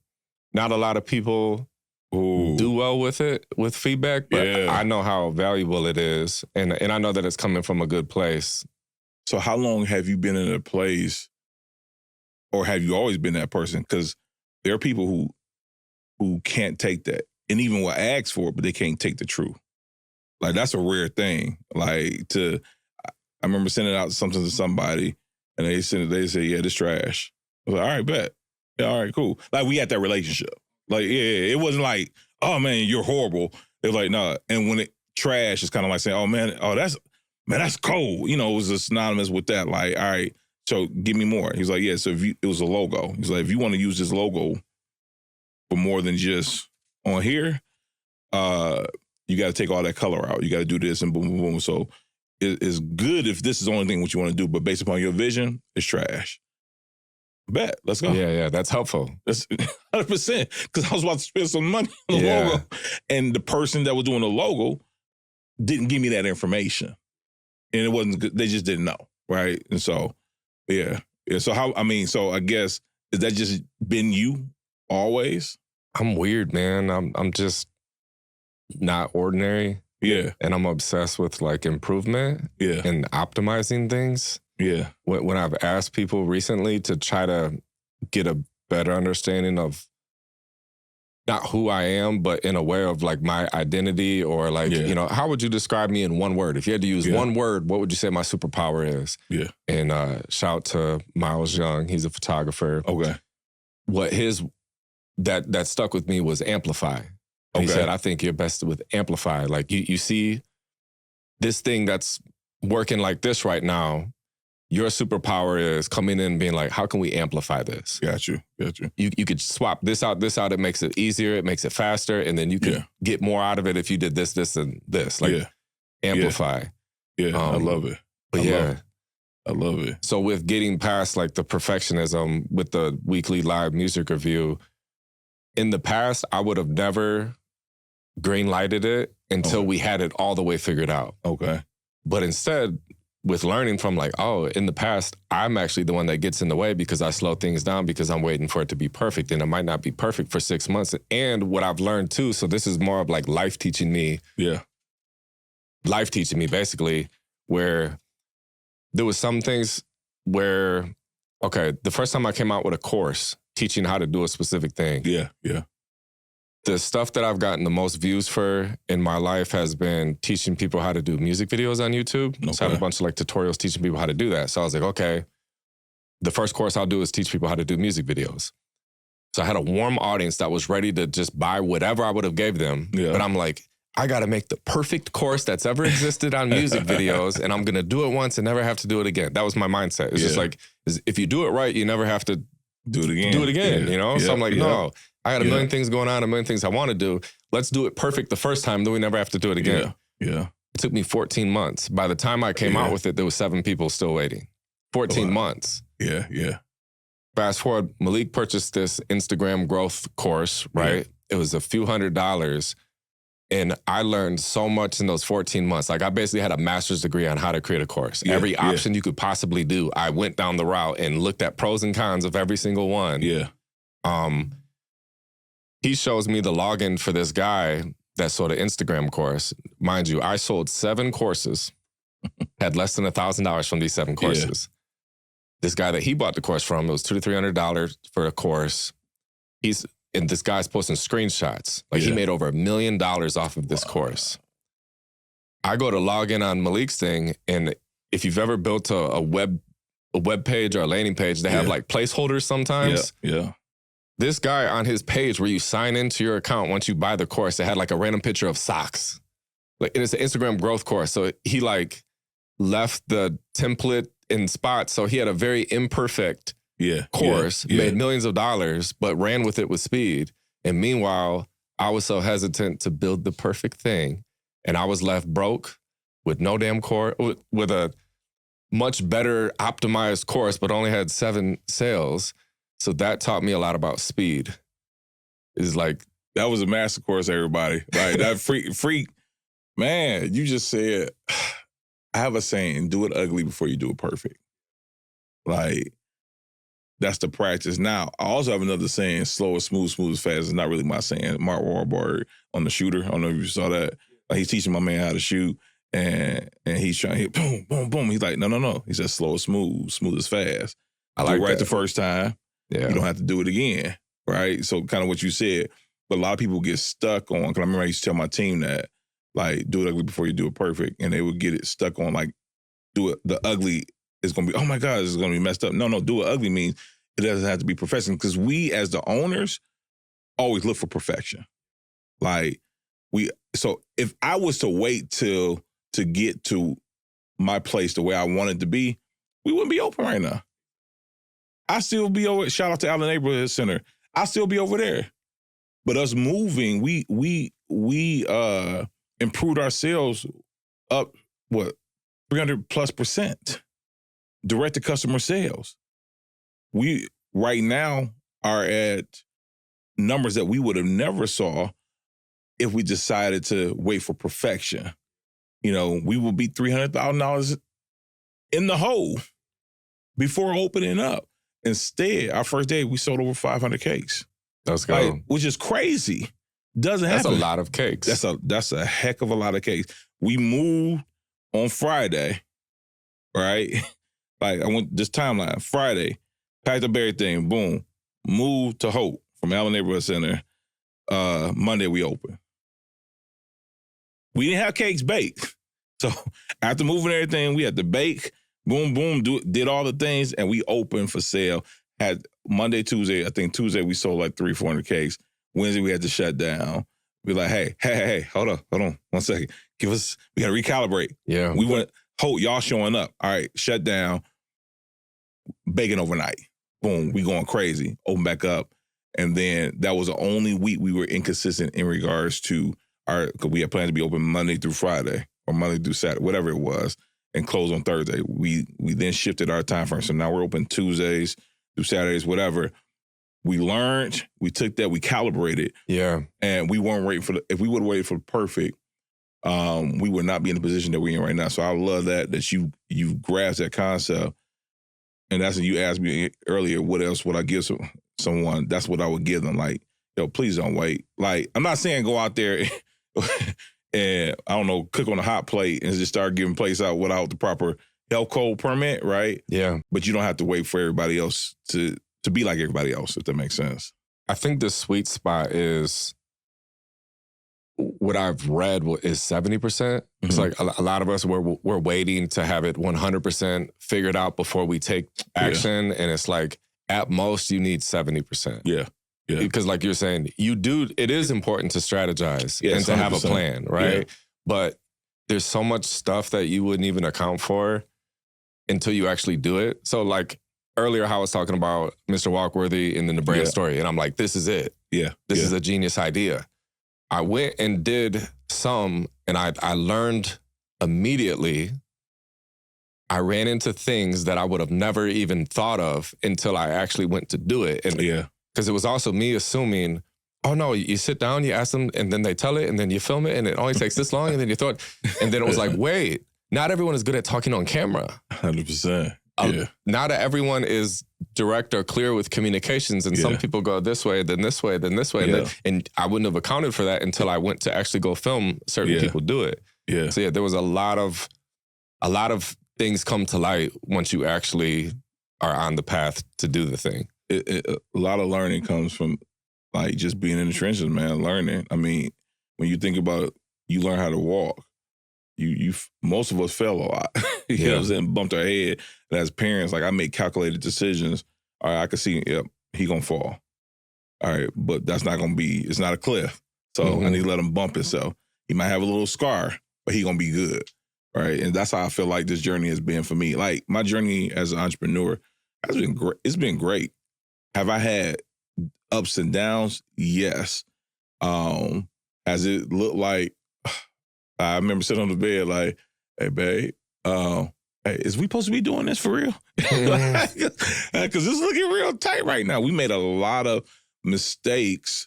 not a lot of people do well with it, with feedback, but I know how valuable it is. And I know that it's coming from a good place. So how long have you been in a place, or have you always been that person? Because there are people who can't take that and even will ask for it, but they can't take the truth. Like, that's a rare thing. Like, I remember sending out something to somebody and they say, yeah, this trash. I was like, all right, bet. Yeah, all right, cool. Like, we had that relationship. Like, yeah, it wasn't like, oh man, you're horrible. It was like, no. And when it trash, it's kind of like saying, oh man, that's cold. It was synonymous with that. Like, all right, so give me more. He's like, yeah, so it was a logo. He's like, if you want to use this logo for more than just on here, you got to take all that color out. You got to do this and boom, boom, boom. So it's good if this is the only thing what you want to do, but based upon your vision, it's trash. Bet. Let's go. Yeah. That's helpful. That's 100%. Because I was about to spend some money on the logo. And the person that was doing the logo didn't give me that information. And it wasn't good. They just didn't know. Right. And so, yeah. So so I guess, has that just been you always? I'm weird, man. I'm just not ordinary. Yeah. And I'm obsessed with like improvement and optimizing things. Yeah. When I've asked people recently to try to get a better understanding of not who I am, but in a way of like my identity, or like, how would you describe me in one word? If you had to use one word, what would you say my superpower is? Yeah. And shout out to Miles Young. He's a photographer. Okay. What that stuck with me was amplify. He said, I think you're best with amplify. Like you see this thing that's working like this right now. Your superpower is coming in and being like, how can we amplify this? Got you. You could swap this out. It makes it easier. It makes it faster. And then you could get more out of it if you did this, and this. Like, amplify. Yeah, I love it. I love it. So with getting past like the perfectionism with the weekly live music review, in the past, I would have never green-lighted it until we had it all the way figured out. Okay. But instead, with learning from like, oh, in the past, I'm actually the one that gets in the way because I slow things down because I'm waiting for it to be perfect. And it might not be perfect for 6 months. And what I've learned too, so this is more of like life teaching me. Yeah. life teaching me basically, where there was some things where, okay, the first time I came out with a course teaching how to do a specific thing. Yeah. The stuff that I've gotten the most views for in my life has been teaching people how to do music videos on YouTube. Okay. So I have a bunch of like tutorials teaching people how to do that. So I was like, okay, the first course I'll do is teach people how to do music videos. So I had a warm audience that was ready to just buy whatever I would have gave them. Yeah. But I'm like, I got to make the perfect course that's ever existed on music videos, and I'm going to do it once and never have to do it again. That was my mindset. It's just like, if you do it right, you never have to do it again, you know? So I'm like, no, I got a million things going on, a million things I want to do. Let's do it perfect the first time, then we never have to do it again. Yeah. It took me 14 months. By the time I came out with it, there was 7 people still waiting. 14 months. Yeah. Fast forward, Malik purchased this Instagram growth course, right? It was a few $100s. And I learned so much in those 14 months. Like I basically had a master's degree on how to create a course. Every option you could possibly do, I went down the route and looked at pros and cons of every single one. Yeah. He shows me the login for this guy that sold an Instagram course. Mind you, I sold 7 courses, had less than $1,000 from these 7 courses. This guy that he bought the course from, it was $200 to $300 for a course. And this guy's posting screenshots. Like he made over $1 million off of this course. I go to log in on Malik's thing, and if you've ever built a web page or a landing page, they have like placeholders sometimes. Yeah. This guy on his page where you sign into your account once you buy the course, it had like a random picture of socks. Like, and it's an Instagram growth course. So he like left the template in spots. So he had a very imperfect course, made millions of dollars, but ran with it with speed. And meanwhile, I was so hesitant to build the perfect thing. And I was left broke with no damn course, with a much better optimized course, but only had 7 sales. So that taught me a lot about speed. It's like, that was a master course, everybody. Like that freak, man, you just said, I have a saying, do it ugly before you do it perfect. Like, that's the practice. Now, I also have another saying, slow is smooth, smooth is fast. It's not really my saying. Mark Wahlberg on The Shooter. I don't know if you saw that. Like, he's teaching my man how to shoot, and he's trying to hit boom, boom, boom. He's like, no. He said, slow is smooth, smooth is fast. I like do it right the first time. Yeah. You don't have to do it again, right? So kind of what you said. But a lot of people get stuck on, because I remember I used to tell my team that, like, do it ugly before you do it perfect. And they would get it stuck on, like, do it, the ugly is going to be, oh my God, this is going to be messed up. No, do it ugly means it doesn't have to be perfection. Because we, as the owners, always look for perfection. Like, so if I was to wait to get to my place the way I wanted to be, we wouldn't be open right now. I still be over, shout out to Allen Neighborhood Center. I still be over there. But us moving, we improved our sales up, 300+% direct to customer sales. We right now are at numbers that we would have never saw if we decided to wait for perfection. You know, we will be $300,000 in the hole before opening up. Instead, our first day, we sold over 500 cakes. Let's go. Which is crazy. Doesn't happen. That's a lot of cakes. That's a heck of a lot of cakes. We moved on Friday, right? Like, I went this timeline. Friday, packed up everything, boom. Moved to Hope from Allen Neighborhood Center. Monday, we opened. We didn't have cakes baked. So after moving everything, we had to bake. Boom, boom, did all the things, and we opened for sale. Had Monday, Tuesday, I think Tuesday we sold like 300-400 cakes. Wednesday we had to shut down. We're like, hey, hold on, 1 second. We got to recalibrate. Yeah. We went, y'all showing up. All right, shut down, baking overnight. Boom, we going crazy. Open back up. And then that was the only week we were inconsistent in regards to because we had planned to be open Monday through Friday or Monday through Saturday, whatever it was, and close on Thursday. We then shifted our time frame. So now we're open Tuesdays through Saturdays, whatever. We learned, we took that, we calibrated. Yeah. And we weren't waiting for if we would have waited for the perfect, we would not be in the position that we're in right now. So I love that you grasped that concept. And that's when you asked me earlier, what else would I give someone? That's what I would give them. Like, yo, please don't wait. Like, I'm not saying go out there and I don't know, cook on a hot plate and just start giving plates out without the proper health code permit, right? Yeah. But you don't have to wait for everybody else to be like everybody else, if that makes sense. I think the sweet spot is what I've read is 70%. It's like a lot of us, we're waiting to have it 100% figured out before we take action. And it's like, at most, you need 70%. Yeah. Yeah. Because like you're saying, it is important to strategize and to 100%. have a plan, right? Yeah. But there's so much stuff that you wouldn't even account for until you actually do it. So like earlier, how I was talking about Mr. Walkworthy and then the brand story. And I'm like, this is it. Yeah. This is a genius idea. I went and did some, and I learned immediately. I ran into things that I would have never even thought of until I actually went to do it. And because it was also me assuming, oh no, you sit down, you ask them, and then they tell it, and then you film it, and it only takes this long, and then you throw it. And then it was like, wait, not everyone is good at talking on camera. 100%. Not everyone is direct or clear with communications, and some people go this way, then this way, then this way, and I wouldn't have accounted for that until I went to actually go film certain people do it. Yeah. So there was a lot of things come to light once you actually are on the path to do the thing. A lot of learning comes from like just being in the trenches, man. Learning. I mean, when you think about it, you learn how to walk. Most of us fell a lot. You know what I'm saying? Bumped our head. And as parents, like I make calculated decisions. All right, I can see, he gonna fall. All right, but that's not gonna be, it's not a cliff. So I need to let him bump himself. He might have a little scar, but he gonna be good. Right. And that's how I feel like this journey has been for me. Like my journey as an entrepreneur has been great. It's been great. Have I had ups and downs? Yes. Has it looked like, I remember sitting on the bed like, hey, babe, hey, is we supposed to be doing this for real? Because it's looking real tight right now. We made a lot of mistakes,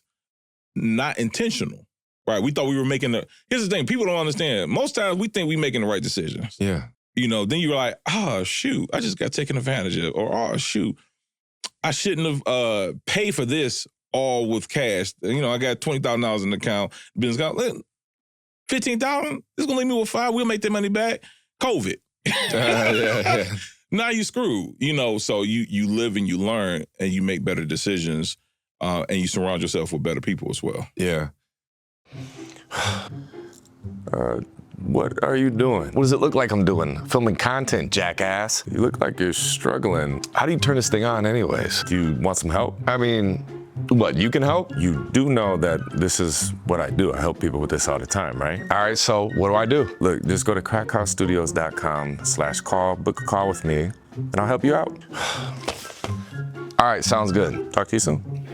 not intentional. Right, we thought we were making here's the thing, people don't understand. Most times we think we're making the right decisions. Yeah. You know, then you're like, oh, shoot, I just got taken advantage of. Or, oh, shoot, I shouldn't have paid for this all with cash. You know, I got $20,000 in the account. Business got $15,000. It's going to leave me with $5. We'll make that money back. COVID. Now you screwed. You know, so you live and you learn and you make better decisions and you surround yourself with better people as well. Yeah. What are you doing? What does it look like I'm doing? Filming content, jackass. You look like you're struggling. How do you turn this thing on anyways? Do you want some help? I mean, what, you can help? You do know that this is what I do. I help people with this all the time, right? All right, so what do? Look, just go to crackhousestudios.com/call, book a call with me, and I'll help you out. All right, sounds good. Talk to you soon.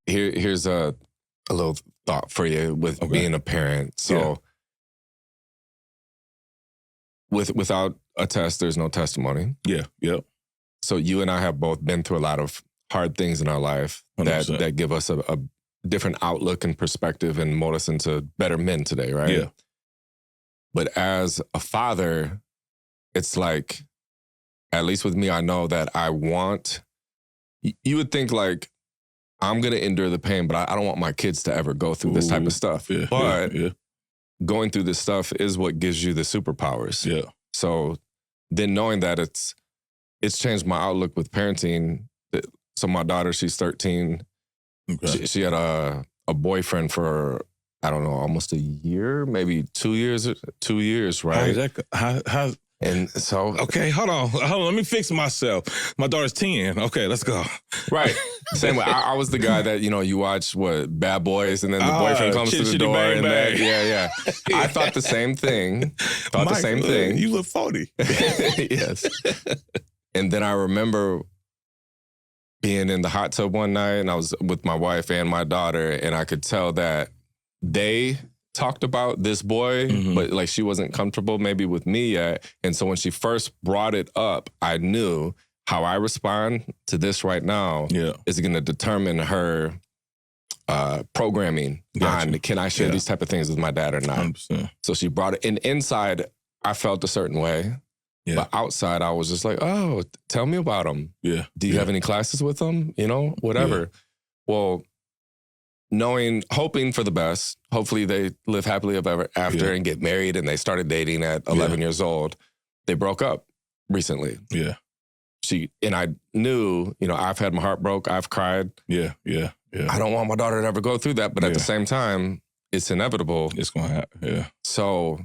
Here's a little thought for you with being a parent. So without a test, there's no testimony. Yeah, yep. So you and I have both been through a lot of hard things in our life that give us a different outlook and perspective and mold us into better men today, right? Yeah. But as a father, it's like, at least with me, I know that you would think like, I'm going to endure the pain, but I don't want my kids to ever go through this type of stuff. Yeah, but going through this stuff is what gives you the superpowers. Yeah. So then knowing that it's changed my outlook with parenting. So my daughter, she's 13. Okay. She had a boyfriend for, I don't know, almost a year, maybe 2 years, right? How And so... Okay, hold on. Let me fix myself. My daughter's 10. Okay, let's go. Right. Same way. I was the guy that, you watch, Bad Boys, and then the boyfriend comes to the door. Bang, bang. Yeah. I thought the same thing. You look 40. Yes. And then I remember being in the hot tub one night, and I was with my wife and my daughter, and I could tell that they talked about this boy, but like she wasn't comfortable maybe with me yet. And so when she first brought it up, I knew how I respond to this right now is going to determine her programming on can I share these type of things with my dad or not. 100%. So she brought it, and inside I felt a certain way. Yeah. But outside I was just like, oh, tell me about him. Yeah. Do you have any classes with him? Whatever. Yeah. Well, hoping for the best. Hopefully they live happily ever after and get married, and they started dating at 11 years old. They broke up recently. Yeah. And I knew, I've had my heart broke. I've cried. Yeah. I don't want my daughter to ever go through that. But at the same time, it's inevitable. It's going to happen. Yeah. So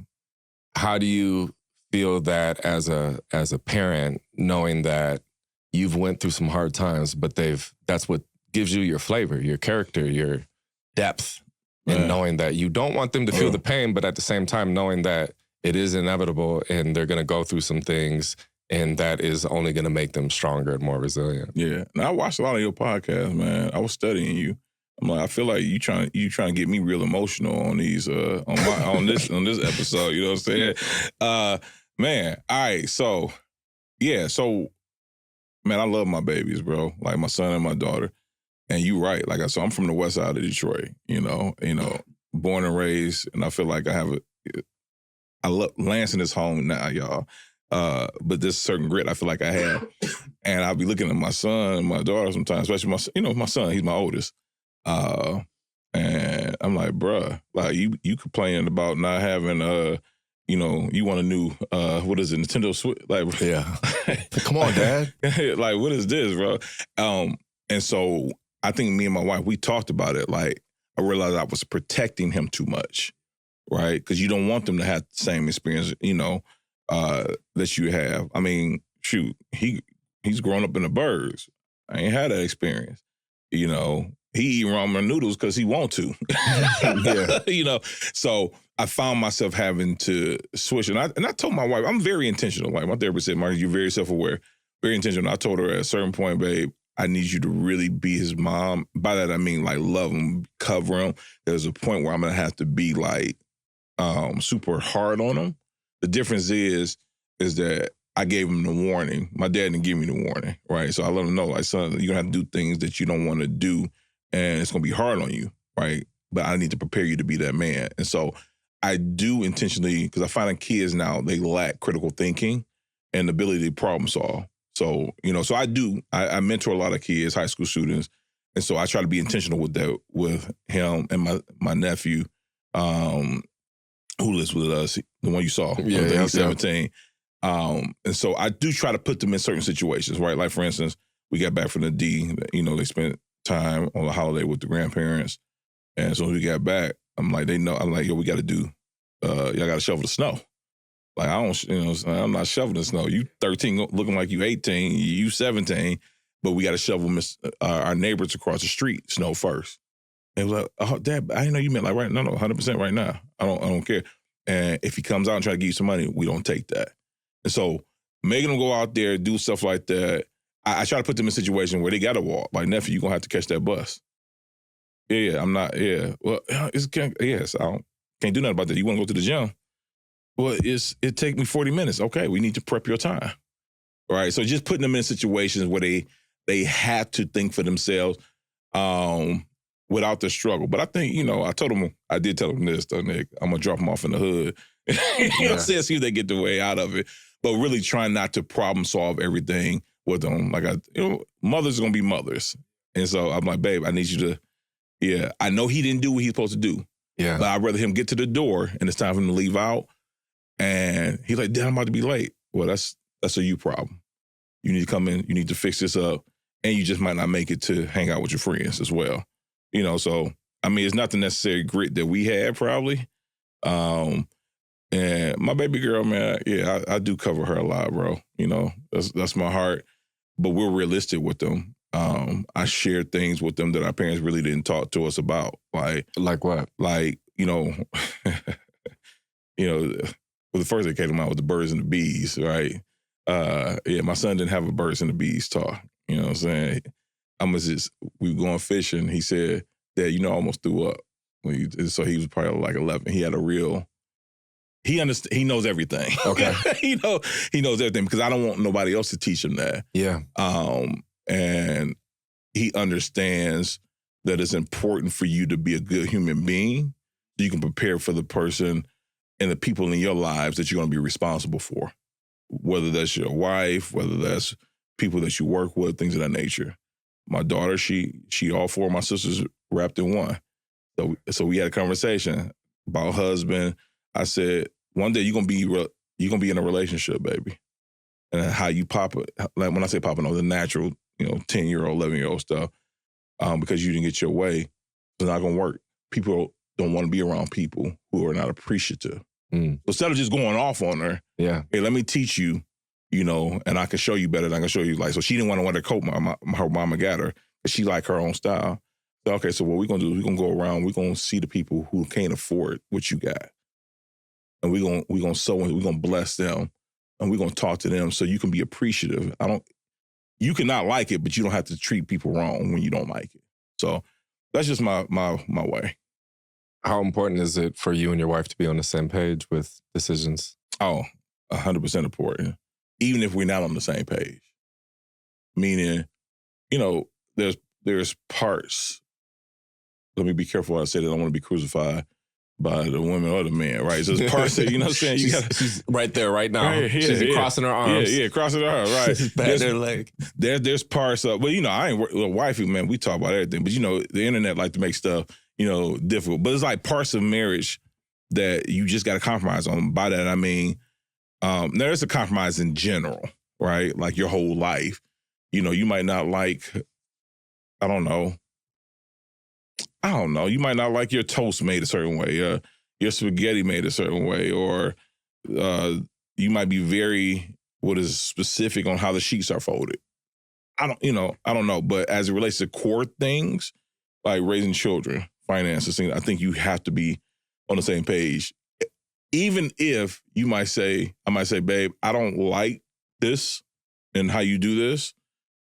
how do you feel that as a parent, knowing that you've went through some hard times, but that's what gives you your flavor, your character, your depth, and knowing that you don't want them to feel the pain, but at the same time, knowing that it is inevitable and they're going to go through some things, and that is only going to make them stronger and more resilient. Yeah. Now, I watched a lot of your podcasts, man. I was studying you. I'm like, I feel like you trying to get me real emotional on these on this episode. You know what I'm saying? Man. All right. So man, I love my babies, bro. Like my son and my daughter. And you right. Like I'm from the west side of Detroit. Born and raised, and I feel like I love Lansing is home now, y'all. But this certain grit I feel like I have. And I'll be looking at my son and my daughter sometimes, especially my son, he's my oldest. And I'm like, bruh, like you complaining about not having you want a new what is it, Nintendo Switch? Like, come on, Dad. Like, what is this, bro? And so I think me and my wife, we talked about it. Like, I realized I was protecting him too much, right? Because you don't want them to have the same experience, that you have. I mean, shoot, he's grown up in the birds. I ain't had that experience. He eat ramen noodles because he want to. So I found myself having to switch. And I told my wife, I'm very intentional. Like my therapist said, Mark, you're very self-aware, very intentional. I told her at a certain point, babe, I need you to really be his mom. By that, I mean like love him, cover him. There's a point where I'm going to have to be like super hard on him. The difference is that I gave him the warning. My dad didn't give me the warning, right? So I let him know, like, son, you're going to have to do things that you don't want to do, and it's going to be hard on you, right? But I need to prepare you to be that man. And so I do intentionally, because I find that kids now, they lack critical thinking and the ability to problem solve. So, so I mentor a lot of kids, high school students. And so I try to be intentional with that, with him and my nephew, who lives with us, the one you saw, he's 17. And so I do try to put them in certain situations, right? Like, for instance, we got back from the D, they spent time on the holiday with the grandparents. And so when we got back, I'm like, yo, we got to do, y'all got to shovel the snow. Like, I'm not shoveling the snow. You 13 looking like you 18, you 17, but we got to shovel our neighbors across the street snow first. And it was like, oh, Dad, I didn't know you meant like right now. No, 100% right now. I don't care. And if he comes out and try to give you some money, we don't take that. And so making them go out there, do stuff like that, I try to put them in a situation where they got to walk. Like, nephew, you're going to have to catch that bus. Yeah, I'm not, yeah. Well, I can't do nothing about that. You want to go to the gym? Well, it take me 40 minutes. Okay, we need to prep your time. All right, so just putting them in situations where they have to think for themselves without the struggle. But I think, I did tell them this, though, Nick. I'm going to drop them off in the hood. See if they get the way out of it. But really trying not to problem solve everything with them. Like, mothers are going to be mothers. And so I'm like, babe, I need you to, I know he didn't do what he's supposed to do. Yeah. But I'd rather him get to the door and it's time for him to leave out. And he's like, Dad, I'm about to be late. Well, that's a you problem. You need to come in, you need to fix this up, and you just might not make it to hang out with your friends as well. So, I mean, it's not the necessary grit that we had probably. And my baby girl, man, I do cover her a lot, bro. That's my heart. But we're realistic with them. I share things with them that our parents really didn't talk to us about. Like what? Like, well, the first that came to mind was the birds and the bees, right? My son didn't have a birds and the bees talk. You know what I'm saying? We were going fishing. He said, Dad, I almost threw up. So he was probably like 11. He had he knows everything. Okay. he knows everything because I don't want nobody else to teach him that. Yeah. And he understands that it's important for you to be a good human being so you can prepare for the person and the people in your lives that you're going to be responsible for, whether that's your wife, whether that's people that you work with, things of that nature. My daughter, she all four of my sisters wrapped in one. So we had a conversation about husband. I said, one day you're gonna be in a relationship, baby, and how you pop it. Like when I say popping, the natural, 10-year-old, 11-year-old stuff, because you didn't get your way, it's not gonna work. People don't want to be around people who are not appreciative. So instead of just going off on her, hey, let me teach you, and I can show you better than I can show you. Like, so she didn't want to wear the coat her mama got her, because she liked her own style. So, okay, so what we're going to do is we're going to go around, we're going to see the people who can't afford what you got. And we're going to sow and we're going to bless them. And we're going to talk to them so you can be appreciative. You cannot like it, but you don't have to treat people wrong when you don't like it. So that's just my way. How important is it for you and your wife to be on the same page with decisions? Oh, 100% important. Even if we're not on the same page. Meaning, there's parts. Let me be careful when I say that. I don't want to be crucified by the women or the men, right? So there's parts that, you know what I'm saying? She's right there right now. She's crossing her arms. Yeah, crossing her arms, right. She's patting her leg. There's parts of, but I ain't wifey, man, we talk about everything. But the internet like to make stuff, difficult. But it's like parts of marriage that you just got to compromise on. By that, I mean, there's a compromise in general, right? Like your whole life. You might not like, I don't know. You might not like your toast made a certain way, your spaghetti made a certain way, or you might be very specific on how the sheets are folded. I don't know. But as it relates to core things like raising children, finances, things, I think you have to be on the same page. Even if I might say, babe, I don't like this and how you do this,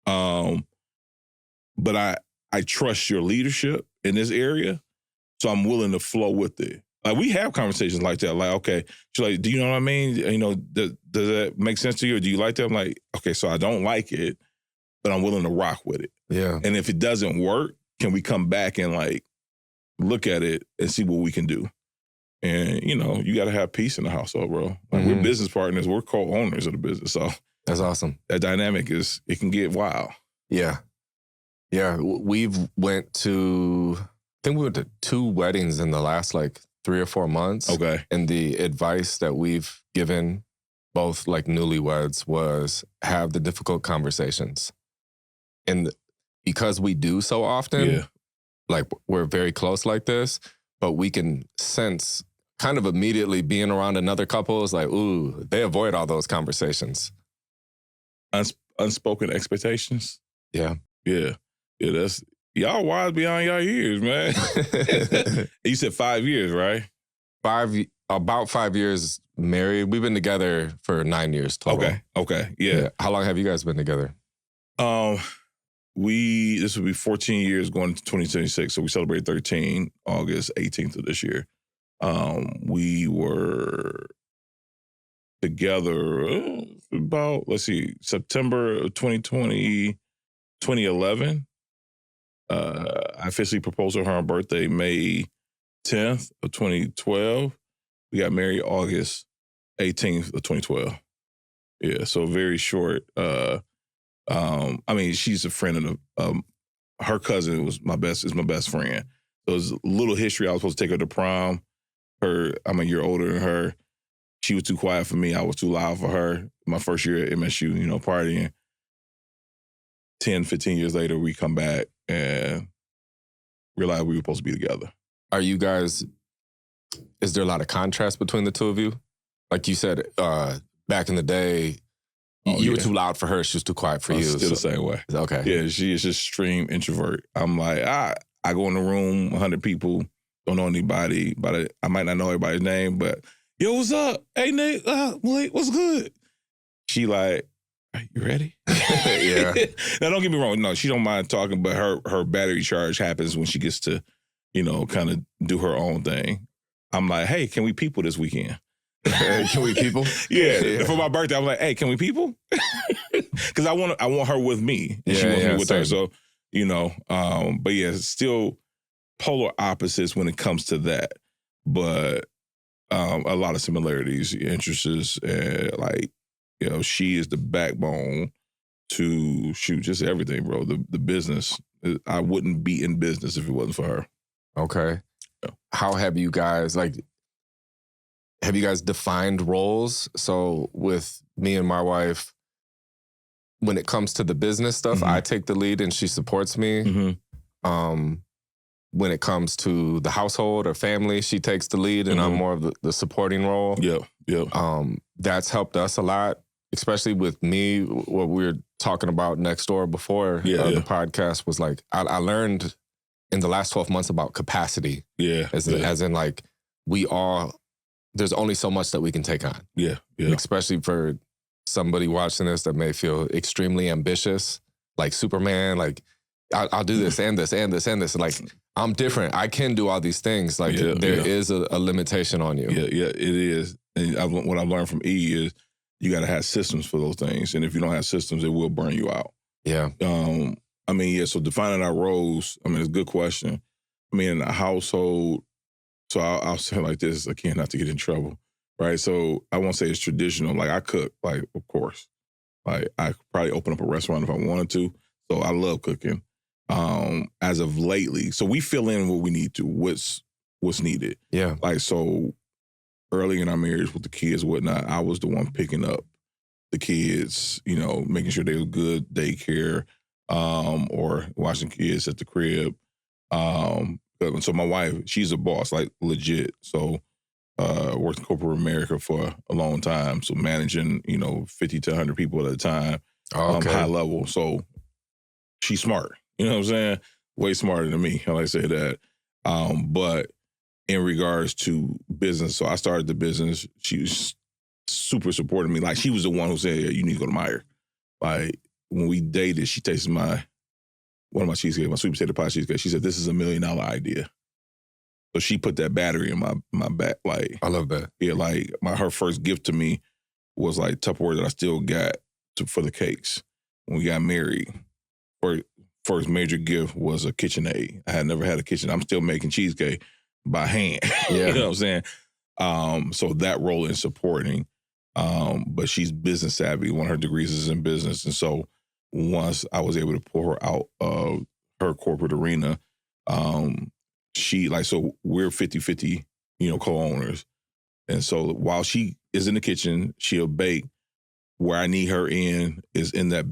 but I trust your leadership in this area, so I'm willing to flow with it. Like, we have conversations like that. Like, okay, she's like, do you know what I mean? Does that make sense to you? Or do you like that? I'm like, okay, so I don't like it, but I'm willing to rock with it. Yeah. And if it doesn't work, can we come back and like look at it and see what we can do? And, you got to have peace in the household, bro. Like, we're business partners. We're co-owners of the business. So that's awesome. That dynamic it can get wild. Yeah. Yeah. We went to 2 weddings in the last 3 or 4 months. Okay. And the advice that we've given both newlyweds was have the difficult conversations. And because we do so often, we're very close like this, but we can sense kind of immediately being around another couple is like, ooh, they avoid all those conversations. Unspoken expectations. Yeah. Yeah. Yeah, that's, y'all wise beyond y'all years, man. You said 5 years, right? About 5 years married. We've been together for 9 years total. Okay. Yeah. How long have you guys been together? This will be 14 years going to 2026. So we celebrated 13, August 18th of this year. We were together about, September of 2020, 2011. I officially proposed to her on her birthday, May 10th of 2012. We got married August 18th of 2012. Yeah, so very short. She's a friend of her cousin is my best friend. So there's a little history. I was supposed to take her to prom. I'm a year older than her. She was too quiet for me. I was too loud for her. My first year at MSU, partying. 10, 15 years later, we come back and realize we were supposed to be together. Are you guys, is there a lot of contrast between the two of you? Like you said, back in the day, you were too loud for her. She was too quiet for you. Still the same way. Okay. Yeah, she is just extreme introvert. I'm like, I go in the room, 100 people, don't know anybody. I might not know everybody's name, but, yo, what's up? Hey, Nate, Blake, what's good? She like, are you ready? Yeah. Now, don't get me wrong. No, she don't mind talking, but her battery charge happens when she gets to, kind of do her own thing. I'm like, hey, can we people this weekend? Can we people? Yeah. For my birthday, I'm like, hey, can we people? Because I want her with me. And she wants me with her. So, but yeah, still polar opposites when it comes to that. But a lot of similarities, interests, she is the backbone to just everything, bro. The business. I wouldn't be in business if it wasn't for her. Okay. how have you guys defined roles? So with me and my wife, when it comes to the business stuff, I take the lead and she supports me. When it comes to the household or family, she takes the lead and I'm more of the supporting role. That's helped us a lot, especially with me. What we were talking about next door before the podcast was like, I learned in the last 12 months about capacity. As in like, there's only so much that we can take on. Especially for somebody watching this that may feel extremely ambitious, like Superman, like I'll do this and this and this and this. Like, I'm different. I can do all these things. Like there is a limitation on you. It is. And what I've learned from E is you got to have systems for those things. And if you don't have systems, it will burn you out. So defining our roles, it's a good question. In a household, so I'll say it like this, again, not to get in trouble, right? So I won't say it's traditional. Like, I cook, like, of course. Like, I could probably open up a restaurant if I wanted to. So I love cooking. As of lately, so we fill in what we need to, what's needed. Like, so early in our marriage with the kids, whatnot, I was the one picking up the kids, making sure they were good daycare, or watching kids at the crib. So my wife, she's a boss, like legit. So worked in corporate America for a long time. So managing, 50 to 100 people at a time, high level. So she's smart. You know what I'm saying? Way smarter than me. I like to say that. But in regards to business, so I started the business. She was super supporting me. Like, she was the one who said, you need to go to Meyer. Like, when we dated, she tasted one of my cheesecakes, my sweet potato pie cheesecake. She said, this is $1 million idea. So she put that battery in my back. Like, I love that. Yeah, like her first gift to me was like Tupperware that I still got for the cakes. When we got married, first major gift was a KitchenAid. I had never had a kitchen. I'm still making cheesecake by hand. You know what I'm saying? So that role in supporting, but she's business savvy. One of her degrees is in business. And so once I was able to pull her out of her corporate arena, so we're 50-50, co-owners. And so while she is in the kitchen, she'll bake. Where I need her in is in that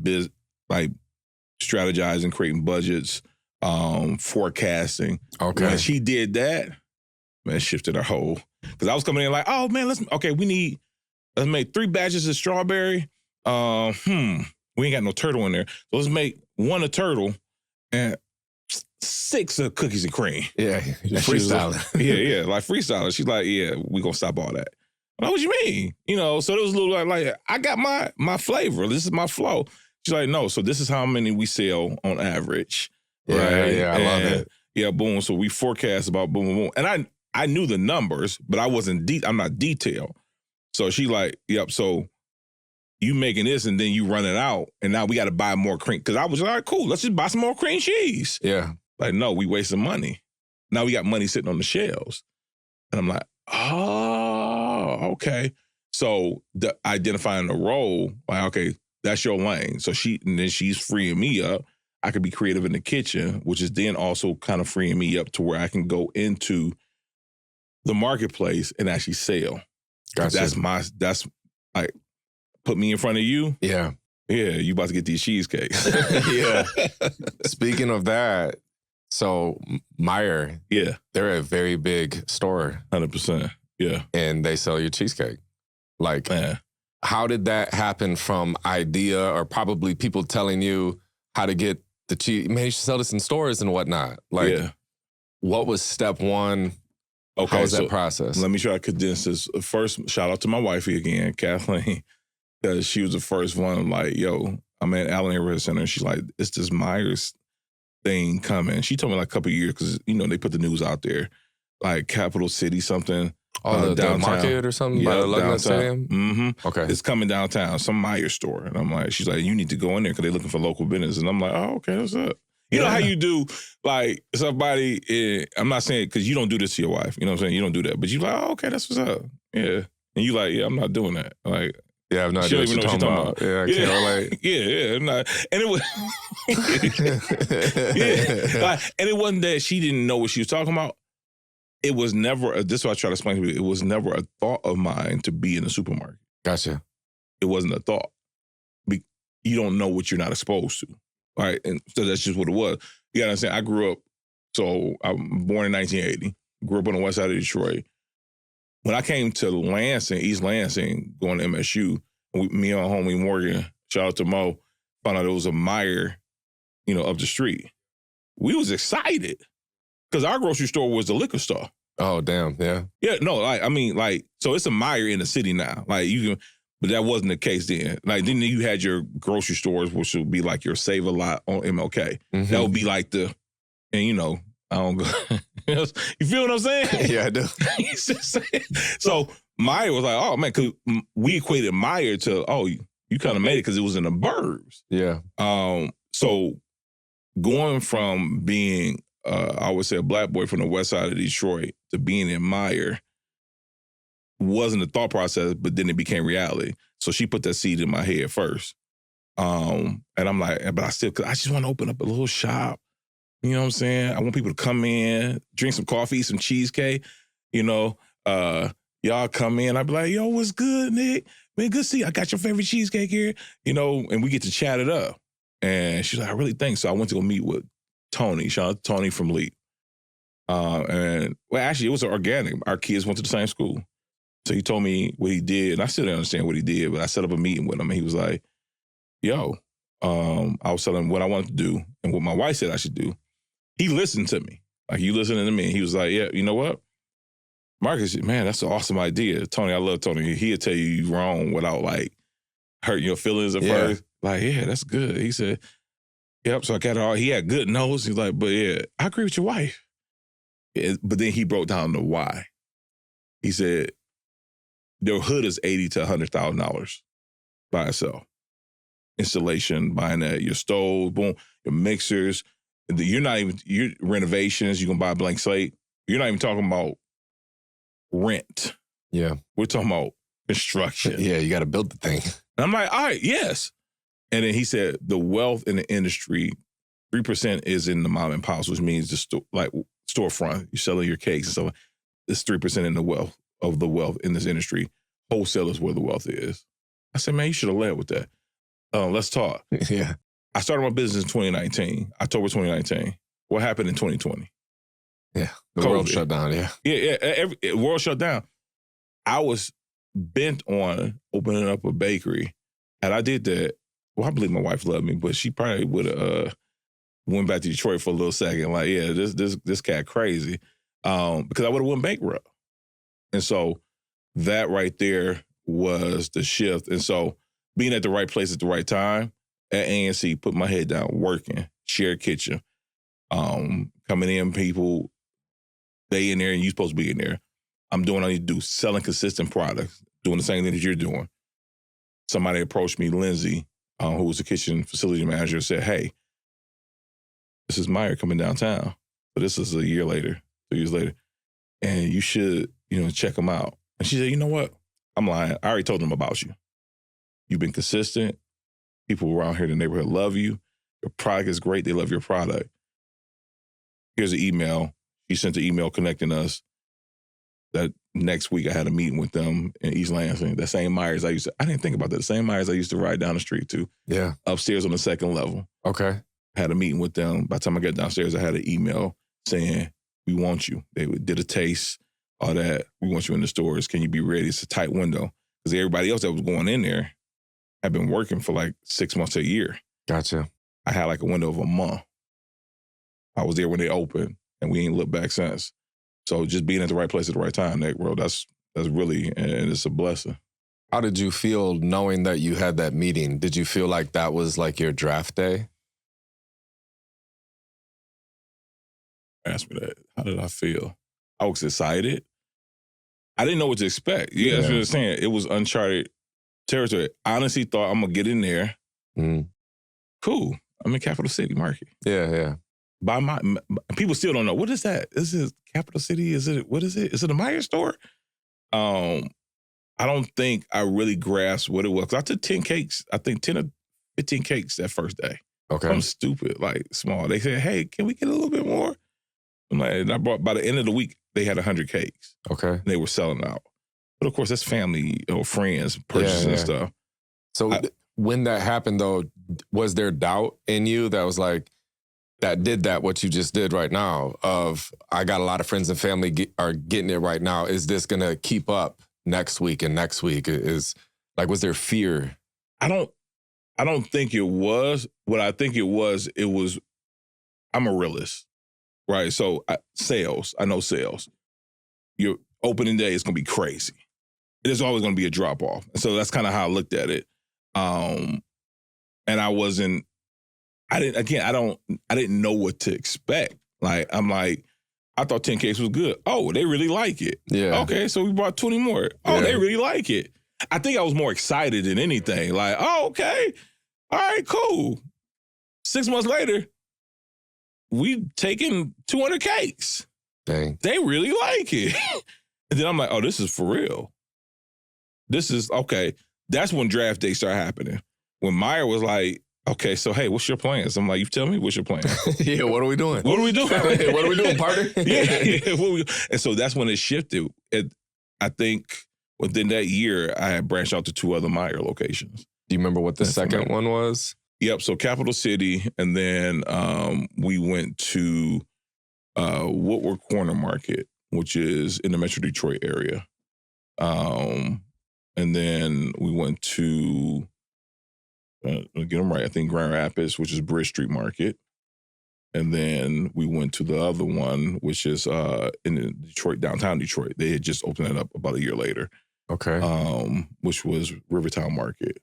strategizing, creating budgets, forecasting. When she did that, man, it shifted our whole. Because I was coming in like, oh man, let's make 3 batches of strawberry. We ain't got no turtle in there. So let's make 1 a turtle and 6 of cookies and cream. Freestyling. Like freestyling. She's like, we gonna stop all that. I'm like, what you mean? So there was a little like I got my flavor. This is my flow. She's like, no, so this is how many we sell on average. Right? I love it. Yeah, boom. So we forecast about boom, boom, boom. And I knew the numbers, but I wasn't I'm not detailed. So she like, yep, so you making this and then you run it out and now we got to buy more cream. Because I was like, cool, let's just buy some more cream cheese. Like, no, we wasting money. Now we got money sitting on the shelves. And I'm like, oh, okay. So identifying the role, like, okay, that's your lane. So she's freeing me up. I could be creative in the kitchen, which is then also kind of freeing me up to where I can go into the marketplace and actually sell. Gotcha. That's like, put me in front of you. Yeah, you about to get these cheesecakes. Speaking of that, so Meyer, they're a very big store. 100%. Yeah. And they sell your cheesecake. Like, how did that happen from idea or probably people telling you how to get the cheese? Man, you should sell this in stores and whatnot. Like, what was step one? Okay, how was that process? Let me try to condense this. First, shout out to my wifey again, Kathleen, because she was the first one. Like, yo, I'm at Allen Neighborhood Center. And she's like, it's this Myers thing coming. She told me like a couple of years because, they put the news out there. Like Capital City something. The market or something by the Lugnuts Stadium? Mm-hmm. Okay. It's coming downtown, some Myers store. And I'm like, she's like, you need to go in there because they're looking for local business. And I'm like, oh, okay, what's up? You know how you do, like, somebody, I'm not saying, because you don't do this to your wife. You know what I'm saying? You don't do that. But you like, oh, okay, that's what's up. Yeah. And you like, I'm not doing that. Like, I have no idea what you're talking about. Yeah, I can't relate. I'm not. And it was, and it wasn't that she didn't know what she was talking about. it was never, this is what I try to explain to you, it was never a thought of mine to be in a supermarket. Gotcha. It wasn't a thought. You don't know what you're not exposed to, right? And so that's just what it was. You gotta understand, I grew up, so I'm born in 1980, grew up on the west side of Detroit. When I came to Lansing, East Lansing, going to MSU, me and my homie Morgan, shout out to Mo, found out it was a Meijer, up the street. We was excited because our grocery store was the liquor store. Oh, damn, yeah. Yeah, no, so it's a Meijer in the city now. But that wasn't the case then. Then you had your grocery stores, which would be like your Save a Lot on MLK. Mm-hmm. That would be like I don't go. You feel what I'm saying? Yeah, I do. So Meijer was like, oh man, because we equated Meijer to, you kind of made it because it was in the burbs. Yeah. So going from being, I would say, a black boy from the west side of Detroit to being in Meijer wasn't a thought process, but then it became reality. So she put that seed in my head first. And I'm like, but I just want to open up a little shop. You know what I'm saying? I want people to come in, drink some coffee, some cheesecake. Y'all come in. I'd be like, yo, what's good, Nick? Man, good to see you. I got your favorite cheesecake here. And we get to chat it up. And she's like, I really think so. I went to go meet with Tony. Shout out to Tony from Leap. Actually, it was organic. Our kids went to the same school. So he told me what he did, and I still didn't understand what he did, but I set up a meeting with him, and he was like, yo, I was telling him what I wanted to do and what my wife said I should do. He listened to me. Like, you listening to me. And he was like, yeah, you know what? Marcus, man, that's an awesome idea. Tony, I love Tony. He'll tell you you're wrong without, hurting your feelings at first. Yeah, that's good. He said, yep, so I got it all. He had good notes. He's like, but yeah, I agree with your wife. Yeah, but then he broke down the why. He said, their hood is $80,000 to $100,000 by itself. Installation, buying that, your stove, boom, your mixers. Your renovations, you're going to buy a blank slate. You're not even talking about rent. Yeah. We're talking about construction. Yeah, you got to build the thing. And I'm like, all right, yes. And then he said the wealth in the industry, 3% is in the mom and pops, which means the storefront. You're selling your cakes and stuff. It's 3% in the wealth in this industry. Wholesalers where the wealth is. I said, man, you should have led with that. Let's talk. Yeah. I started my business in 2019, October 2019. What happened in 2020? Yeah. The world shut down, yeah. Yeah, world shut down. I was bent on opening up a bakery. And I did that. Well, I believe my wife loved me, but she probably would have went back to Detroit for a little second. Like, yeah, this cat crazy. Because I would have went bankrupt. And so that right there was the shift. And so being at the right place at the right time, at ANC, put my head down, working, shared kitchen, coming in, people, they in there and you supposed to be in there. I'm doing what I need to do, selling consistent products, doing the same thing that you're doing. Somebody approached me, Lindsay, who was the kitchen facility manager, said, hey, this is Meijer coming downtown. But this is a year later, 2 years later. And you should, check them out. And she said, you know what? I'm lying. I already told them about you. You've been consistent. People around here in the neighborhood love you. Your product is great. They love your product. Here's an email. She sent the email connecting us. That next week I had a meeting with them in East Lansing. That same Myers I didn't think about that. The same Myers I used to ride down the street to. Yeah. Upstairs on the second level. Okay. Had a meeting with them. By the time I got downstairs, I had an email saying, we want you. They did a taste, all that. We want you in the stores. Can you be ready? It's a tight window. Because everybody else that was going in there had been working for 6 months to a year. Gotcha. I had a window of a month. I was there when they opened, and we ain't looked back since. So just being at the right place at the right time, Nick, bro, that's really, and it's a blessing. How did you feel knowing that you had that meeting? Did you feel like that was your draft day? Ask me that. How did I feel? I was excited. I didn't know what to expect. Yeah, that's what I'm saying. It was uncharted territory. I honestly thought I'm going to get in there. Mm. Cool. I'm in Capital City Market. Yeah. People still don't know. What is that? Is it Capital City? What is it? Is it a Meijer store? I don't think I really grasped what it was. I took 10 cakes. I think 10 or 15 cakes that first day. Okay. I'm stupid, small. They said, hey, can we get a little bit more? I'm like, and I brought, by the end of the week, they had 100 cakes. Okay. And they were selling out. But of course, that's family or friends purchasing stuff. So when that happened, though, was there doubt in you that was like, that did that, what you just did right now, of I got a lot of friends and family are getting it right now. Is this going to keep up next week and next week? Is like, was there fear? I don't think it was. What I think it was, I'm a realist, right? So I know sales. Your opening day is going to be crazy. There's always going to be a drop off. So that's kind of how I looked at it. And I didn't know what to expect. Like, I'm like, I thought 10 cakes was good. Oh, they really like it. Yeah. Okay, so we bought 20 more. Oh, they really like it. I think I was more excited than anything. Like, oh, okay. All right, cool. 6 months later, we taking 200 cakes. Dang. They really like it. And then I'm like, oh, this is for real. This is, okay. That's when draft day started happening. When Meyer was like, okay, so hey, what's your plans? I'm like, you tell me, what's your plan? Yeah, what are we doing? What are we doing? What are we doing, partner? Yeah. And so that's when it shifted. I think within that year, I had branched out to 2 other Meyer locations. Do you remember what the second one was? Yep, so Capital City, and then we went to Woodward Corner Market, which is in the Metro Detroit area. And then we went to, get them right, I think Grand Rapids, which is Bridge Street Market. And then we went to the other one, which is in Detroit, downtown Detroit. They had just opened it up about a year later. Okay. Which was Rivertown Market.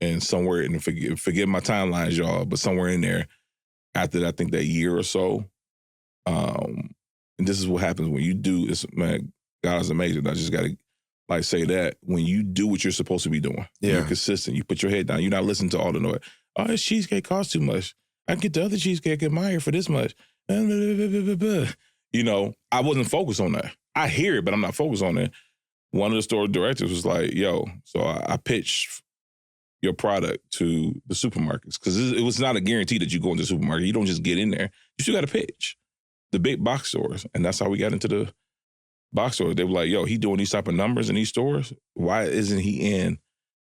And somewhere, and forget my timelines, y'all, but somewhere in there, after I think that year or so, and this is what happens when you do this, man, God is amazing. I just got to say that when you do what you're supposed to be doing, you're consistent, you put your head down, you're not listening to all the noise. Oh, this cheesecake costs too much. I can get the other cheesecake at Meyer for this much. You know, I wasn't focused on that. I hear it, but I'm not focused on it. One of the store directors was like, yo, so I pitched your product to the supermarkets because it was not a guarantee that you go into the supermarket. You don't just get in there. You still got to pitch the big box stores. And that's how we got into the box stores. They were like, yo, he doing these type of numbers in these stores. Why isn't he in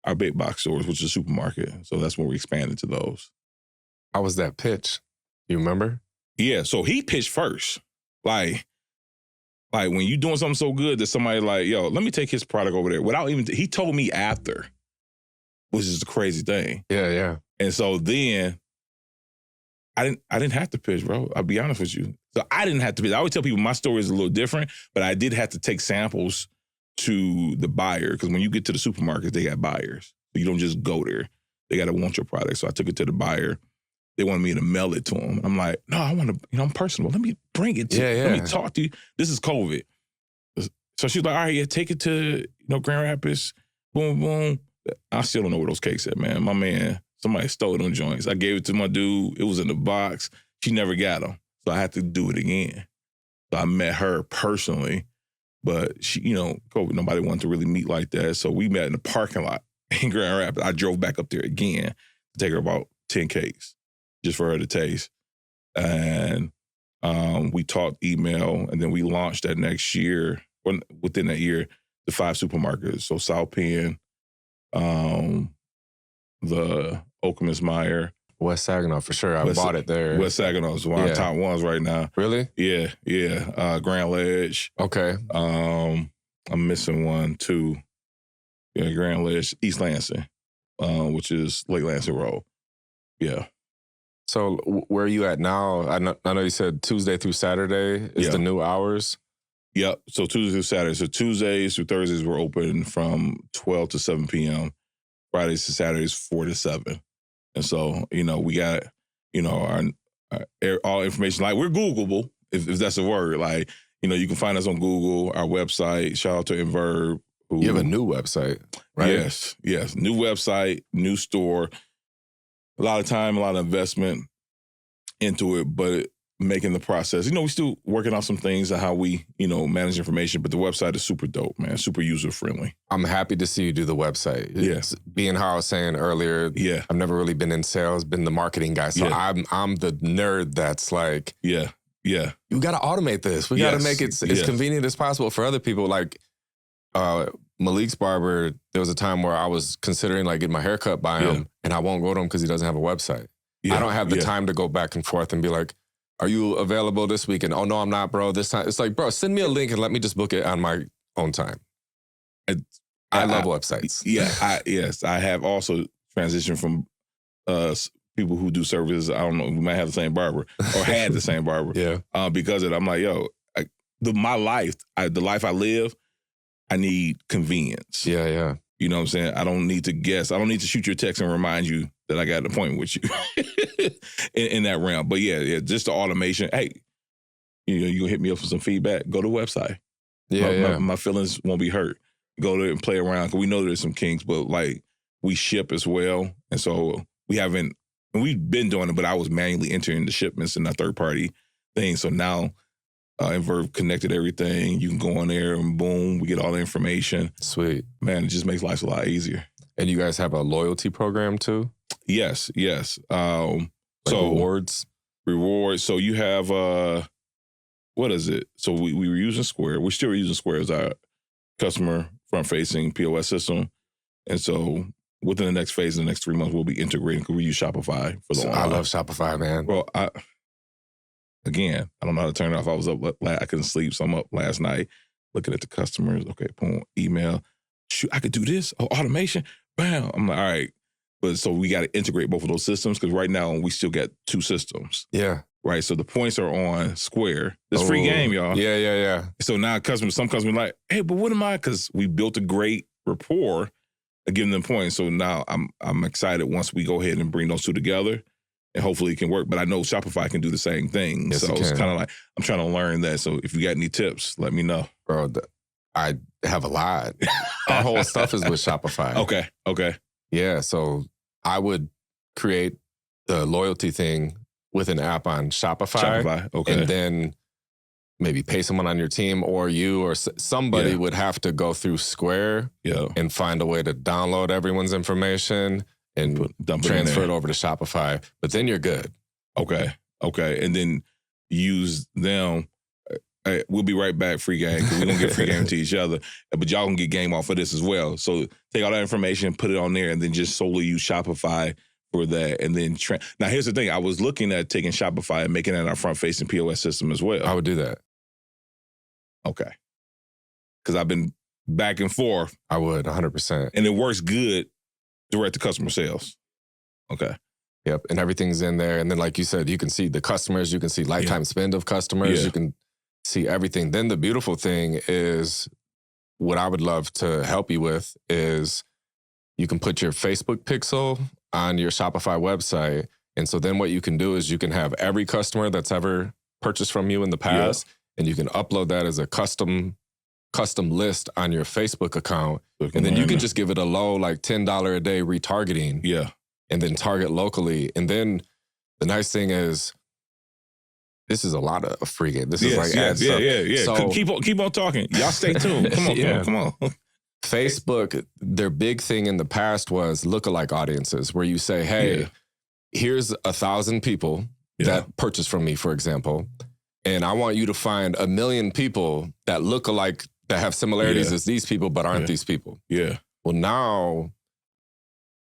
our big box stores, which is a supermarket? So that's when we expanded to those. How was that pitch? You remember? Yeah, so he pitched first. Like when you doing something so good that somebody like, yo, let me take his product over there. Without even, he told me after, which is the crazy thing. Yeah. And so then I didn't have to pitch, bro. I'll be honest with you. So I didn't have to pitch. I always tell people my story is a little different, but I did have to take samples to the buyer because when you get to the supermarkets, they got buyers. You don't just go there. They got to want your product. So I took it to the buyer. They wanted me to mail it to them. I'm like, no, I want to, I'm personal. Let me bring it to you. Let me talk to you. This is COVID. So she's like, all right, yeah, take it to, Grand Rapids. Boom, boom. I still don't know where those cakes at, man. My man, somebody stole them joints. I gave it to my dude. It was in the box. She never got them. So I had to do it again. So I met her personally, but she, COVID, nobody wanted to really meet like that. So we met in the parking lot in Grand Rapids. I drove back up there again to take her about 10 cakes just for her to taste. And we talked email, and then we launched that next year, or within that year, the 5 supermarkets. So South Penn, the Okemos Meyer. West Saginaw, for sure. I bought it there. West Saginaw is one of the top ones right now. Really? Yeah. Grand Ledge. Okay. I'm missing one, too. Yeah, Grand Ledge, East Lansing, which is Lake Lansing Road. Yeah. So where are you at now? I know you said Tuesday through Saturday is the new hours. Yep. So Tuesday through Saturday. So Tuesdays through Thursdays we're open from 12 to 7 p.m. Fridays to Saturdays 4 to 7. And so, we got, our all information. Like, we're Googleable, if that's a word. Like, you can find us on Google, our website. Shout out to Inverb. You have a new website, right? Yes. New website, new store. A lot of time, a lot of investment into it, but making the process. We're still working on some things on how we, manage information, but the website is super dope, man. Super user-friendly. I'm happy to see you do the website. Yes. Being how I was saying earlier, I've never really been in sales, been the marketing guy. So I'm the nerd that's like, Yeah. You got to automate this. We got to make it as convenient as possible for other people. Like Malik's barber, there was a time where I was considering like getting my hair cut by him, and I won't go to him because he doesn't have a website. I don't have the time to go back and forth and be like, are you available this weekend? Oh, no, I'm not, bro. This time. It's like, bro, send me a link and let me just book it on my own time. I love websites. Yes, I have also transitioned from people who do services. I don't know, we might have the same barber or had the same barber. Because of it, I'm like, yo, my life, the life I live, I need convenience. Yeah. You know what I'm saying? I don't need to guess. I don't need to shoot your text and remind you that I got an appointment with you in that realm. But yeah, just the automation. Hey, you hit me up for some feedback. Go to the website. My feelings won't be hurt. Go there and play around. Cause we know there's some kinks, but like we ship as well. And so we've been doing it, but I was manually entering the shipments in that third party thing. So now Inverve connected everything. You can go on there and boom, we get all the information. Sweet. Man, it just makes life a lot easier. And you guys have a loyalty program too? Yes. So rewards? So you have, what is it? So we were using Square. We're still using Square as our customer front-facing POS system. And so within the next phase, in the next 3 months, we'll be integrating because we use Shopify for the online. I love Shopify, man. Well, I don't know how to turn it off. I was up, I couldn't sleep, so I'm up last night looking at the customers. Okay, boom, email. Shoot, I could do this. Oh, automation. Bam. I'm like, all right. But so we got to integrate both of those systems because right now we still got 2 systems. Yeah. Right. So the points are on Square. It's free game, y'all. Yeah. So now some customers are like, hey, but what am I? Because we built a great rapport of giving them points. So now I'm excited once we go ahead and bring those 2 together. And hopefully it can work. But I know Shopify can do the same thing. Yes, so it's kind of like, I'm trying to learn that. So if you got any tips, let me know. Bro, I have a lot. Our whole stuff is with Shopify. Okay. Yeah, so I would create the loyalty thing with an app on Shopify. Okay. And then maybe pay someone on your team or you or somebody would have to go through Square and find a way to download everyone's information and transfer it over to Shopify, but then you're good. Okay. And then use them. We'll be right back, free game, because we're going to get free game to each other. But y'all can get game off of this as well. So take all that information, put it on there, and then just solely use Shopify for that. And then, now here's the thing. I was looking at taking Shopify and making it our front-facing POS system as well. I would do that. Okay. Because I've been back and forth. I would, 100%. And it works good direct to customer sales. Okay. Yep. And everything's in there. And then, like you said, you can see the customers, you can see lifetime spend of customers, you can see everything. Then the beautiful thing is what I would love to help you with is you can put your Facebook pixel on your Shopify website. And so then what you can do is you can have every customer that's ever purchased from you in the past, and you can upload that as a custom list on your Facebook account. And then you can just give it a low, like $10 a day retargeting. Yeah. And then target locally. And then the nice thing is, this is a lot of free game. This is like ad stuff. Yeah. So keep on talking. Y'all stay tuned. Come on. Facebook, their big thing in the past was lookalike audiences, where you say, hey, here's 1,000 people that purchase from me, for example, and I want you to find 1 million people that look alike, that have similarities as these people, but aren't these people. Yeah. Well, now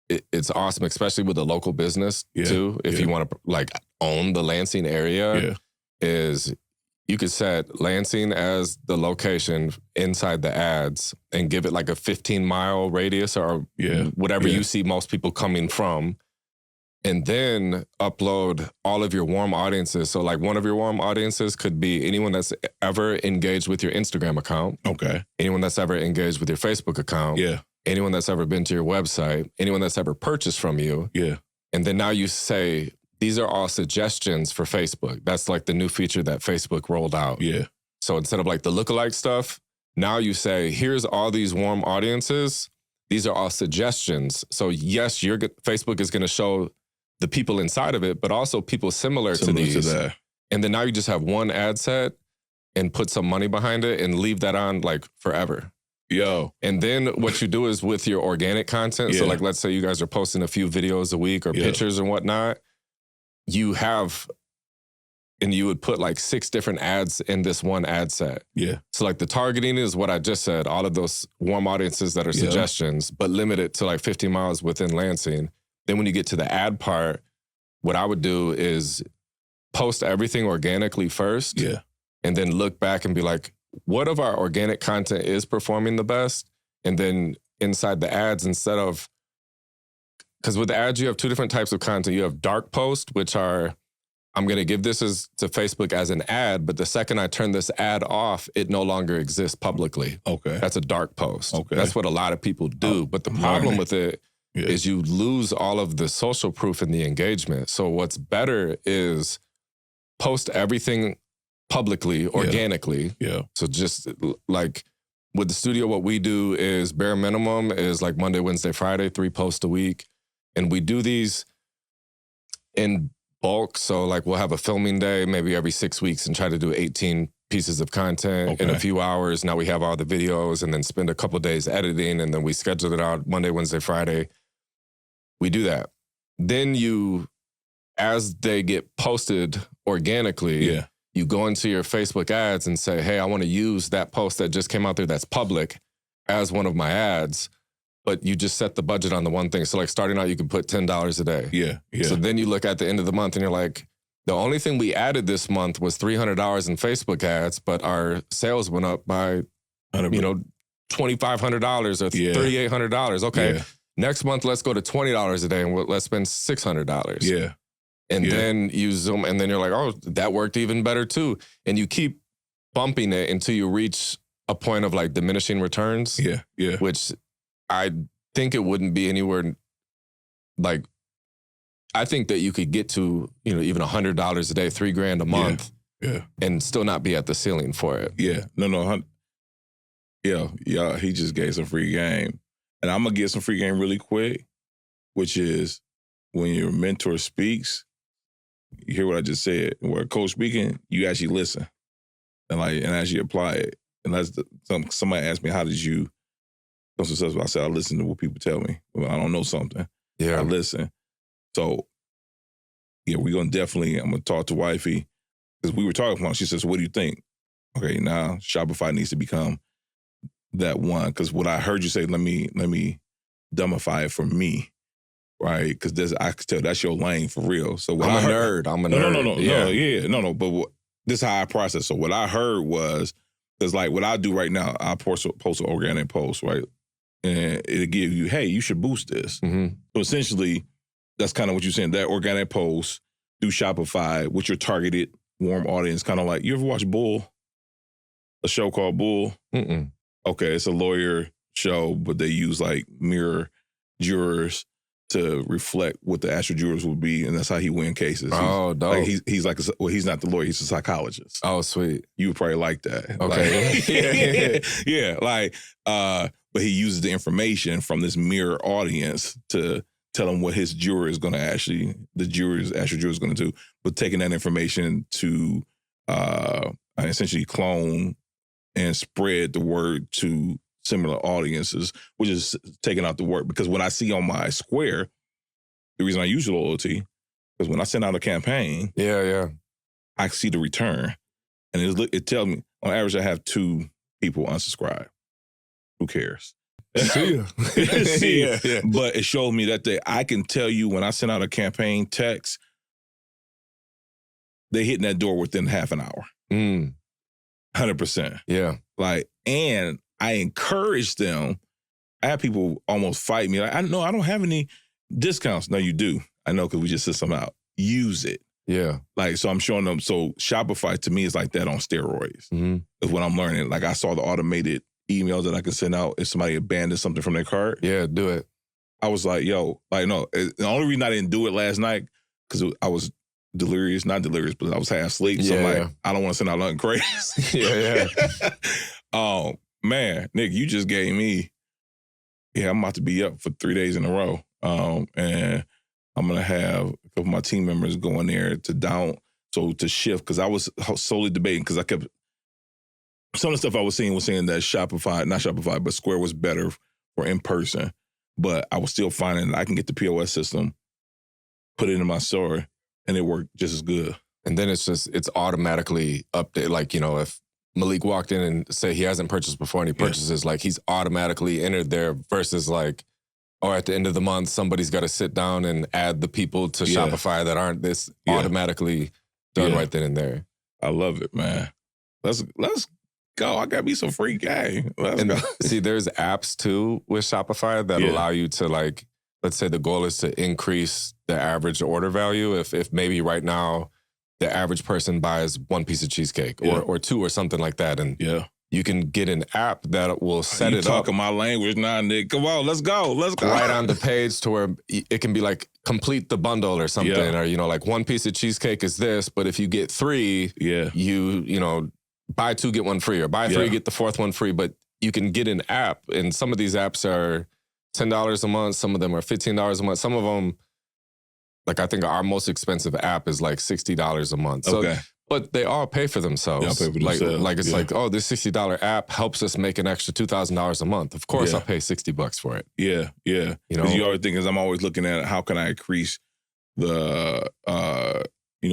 it's awesome, especially with a local business too. If you want to like own the Lansing area, is you could set Lansing as the location inside the ads and give it like a 15-mile radius or whatever you see most people coming from. And then upload all of your warm audiences. So like one of your warm audiences could be anyone that's ever engaged with your Instagram account. Okay. Anyone that's ever engaged with your Facebook account. Yeah. Anyone that's ever been to your website. Anyone that's ever purchased from you. Yeah. And then now you say, these are all suggestions for Facebook. That's like the new feature that Facebook rolled out. Yeah. So instead of like the lookalike stuff, now you say, here's all these warm audiences. These are all suggestions. So yes, Facebook is going to show the people inside of it, but also people similar to these. And then now you just have one ad set and put some money behind it and leave that on like forever. Yo. And then what you do is with your organic content. So like, let's say you guys are posting a few videos a week or pictures and whatnot. You have and you would put like 6 different ads in this one ad set. Yeah. So like the targeting is what I just said, all of those warm audiences that are suggestions, but limit it to like 50 miles within Lansing. Then when you get to the ad part, what I would do is post everything organically first. Yeah. And then look back and be like, what of our organic content is performing the best? And then inside the ads, instead of, because with the ads, you have 2 different types of content. You have dark post, which are, I'm going to give this to Facebook as an ad, but the second I turn this ad off, it no longer exists publicly. Okay. That's a dark post. Okay. That's what a lot of people do. But the problem with it is you lose all of the social proof and the engagement. So what's better is post everything publicly, organically. Yeah. So just like with the studio, what we do is bare minimum is like Monday, Wednesday, Friday, 3 posts a week. And we do these in bulk. So like we'll have a filming day maybe every 6 weeks and try to do 18 pieces of content in a few hours. Now we have all the videos and then spend a couple of days editing, and then we schedule it out Monday, Wednesday, Friday. We do that. Then as they get posted organically, you go into your Facebook ads and say, hey, I want to use that post that just came out there that's public as one of my ads. But you just set the budget on the one thing. So like starting out, you can put $10 a day. Yeah. So then you look at the end of the month and you're like, the only thing we added this month was $300 in Facebook ads, but our sales went up by, $2,500 or $3,800. Okay. Next month, let's go to $20 a day and let's spend $600. Yeah. And then you zoom, and then you're like, oh, that worked even better too. And you keep bumping it until you reach a point of like diminishing returns. Yeah. Which I think it wouldn't be anywhere like, I think that you could get to, even $100 a day, $3,000 a month, and still not be at the ceiling for it. Yeah. No. Yeah. He just gave some free game. And I'm going to get some free game really quick, which is when your mentor speaks, you hear what I just said. And where a coach speaking, you actually listen and actually apply it. And that's somebody asked me, how did you become successful? I said, I listen to what people tell me. When I don't know something, I listen. So, we're going to I'm going to talk to wifey, because we were talking about, she says, what do you think? Okay, now Shopify needs to become that one, because what I heard you say, let me dumbify it for me, right? Because I could tell that's your lane for real. So what I'm a nerd. No. But this is how I process. So what I heard was, because like what I do right now, I post an organic post, right? And it'll give you, hey, you should boost this. Mm-hmm. So essentially, that's kind of what you're saying. That organic post through Shopify with your targeted warm audience, kind of like, you ever watch Bull? A show called Bull? Mm-mm. Okay, it's a lawyer show, but they use like mirror jurors to reflect what the actual jurors would be, and that's how he win cases. Oh, dope. Like he's like, he's not the lawyer, he's a psychologist. Oh, sweet. You would probably like that. Okay. But he uses the information from this mirror audience to tell him what his juror is going to actual juror is going to do, but taking that information to essentially clone and spread the word to similar audiences, which is taking out the work. Because when I see on my Square, the reason I use loyalty, because when I send out a campaign, I see the return. And it tells me, on average, I have 2 people unsubscribe. Who cares? See ya. Yeah. But it shows me that I can tell you when I send out a campaign text, they hitting that door within half an hour. 100%. Yeah. And I encourage them. I have people almost fight me. Like, I don't have any discounts. No, you do. I know, because we just sent some out. Use it. Yeah. So I'm showing them. So Shopify to me is like that on steroids. Mm-hmm. Is what I'm learning. Like I saw the automated emails that I can send out if somebody abandoned something from their cart. Yeah, do it. I was like, no. The only reason I didn't do it last night, because I was not delirious, but I was half asleep. So I'm like, I don't want to send out nothing crazy. Oh, man, Nick, you just gave me, I'm about to be up for 3 days in a row. And I'm going to have a couple of my team members going there to shift, because I was solely debating, because I kept, some of the stuff I was saying that not Shopify, but Square was better for in person. But I was still finding that I can get the POS system, put it in my store, and it worked just as good. And then it's automatically updated. Like, if Malik walked in and say he hasn't purchased before and he purchases, like he's automatically entered there versus like, or at the end of the month, somebody's got to sit down and add the people to Shopify that aren't this automatically done right then and there. I love it, man. Let's go. I got me some free game. Let's go. See, there's apps too with Shopify that allow you to, like, let's say the goal is to increase the average order value. If maybe right now the average person buys one piece of cheesecake or two or something like that. And you can get an app that will set it up. You talking my language now, Nick. Come on, let's go. Right on the page to where it can be like complete the bundle or something. Or, like one piece of cheesecake is this, but if you get three, you buy two, get one free, or buy three, get the fourth one free. But you can get an app, and some of these apps are $10 a month. Some of them are $15 a month. Some of them, like I think our most expensive app is like $60 a month. So, but they all pay for themselves. Pay for themselves. Like it's like, oh, this $60 app helps us make an extra $2,000 a month. Of course, I'll pay $60 for it. Yeah. You always think, I'm always looking at how can I increase the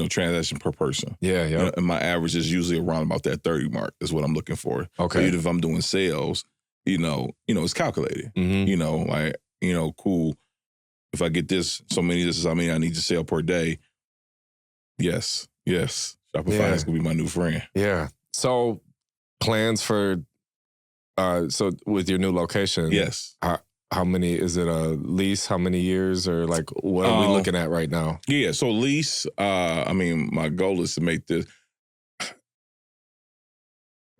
transaction per person. Yeah. And my average is usually around about that 30 mark is what I'm looking for. Okay. So even if I'm doing sales, it's calculated. Mm-hmm. Cool. If I get this is how many I need to sell per day. Yes. Shopify is going to be my new friend. Yeah. So plans for, so with your new location. Yes. How many, is it a lease? How many years, or like what are we looking at right now? Yeah. So lease, my goal is to make this,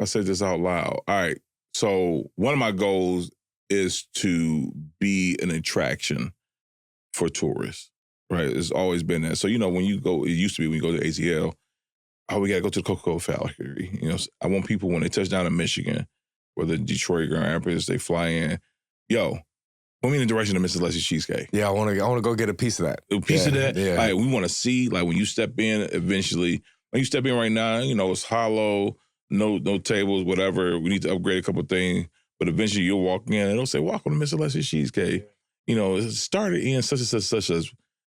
I said this out loud. All right. So one of my goals is to be an attraction for tourists, right? It's always been that. So, when you go, it used to be when you go to ATL, we got to go to the Coca-Cola factory. I want people when they touch down in Michigan, or the Detroit Grand Rapids, they fly in, put me in the direction of Mrs. Leslie's Cheesecake. Yeah, I want to go get a piece of that. A piece of that? Yeah. Like, we want to see, like, when you step in, eventually, when you step in right now, it's hollow, no tables, whatever. We need to upgrade a couple of things. But eventually you'll walk in and it'll say, welcome to Mrs. Leslie's Cheesecake. It started in such as,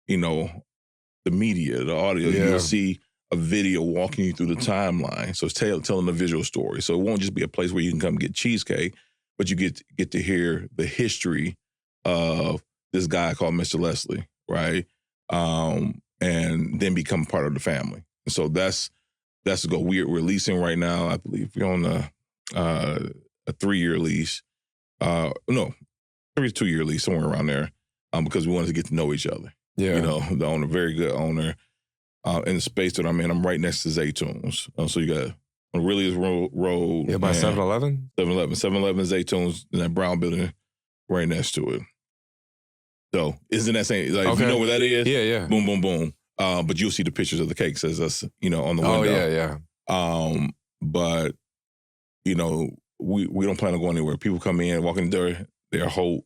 the media, the audio. Yeah. You'll see a video walking you through the timeline. So it's telling a visual story. So it won't just be a place where you can come get cheesecake, but you get to hear the history of this guy called Mr. Leslie, right? And then become part of the family. And so that's the goal. We're leasing right now. I believe we're on a 3-year lease. 3 to 2-year lease, somewhere around there, because we wanted to get to know each other. Yeah. The owner, very good owner. In the space that I'm in, I'm right next to Zaytoons. So you got on Williams Road. Yeah, by 7-Eleven? 7-Eleven, Zaytoons, and that brown building right next to it. So isn't that saying, like, if you know where that is? Yeah. Boom, boom, boom. But you'll see the pictures of the cakes as us, on the window. Oh, yeah. But, we don't plan on going anywhere. People come in, walk in the door, their whole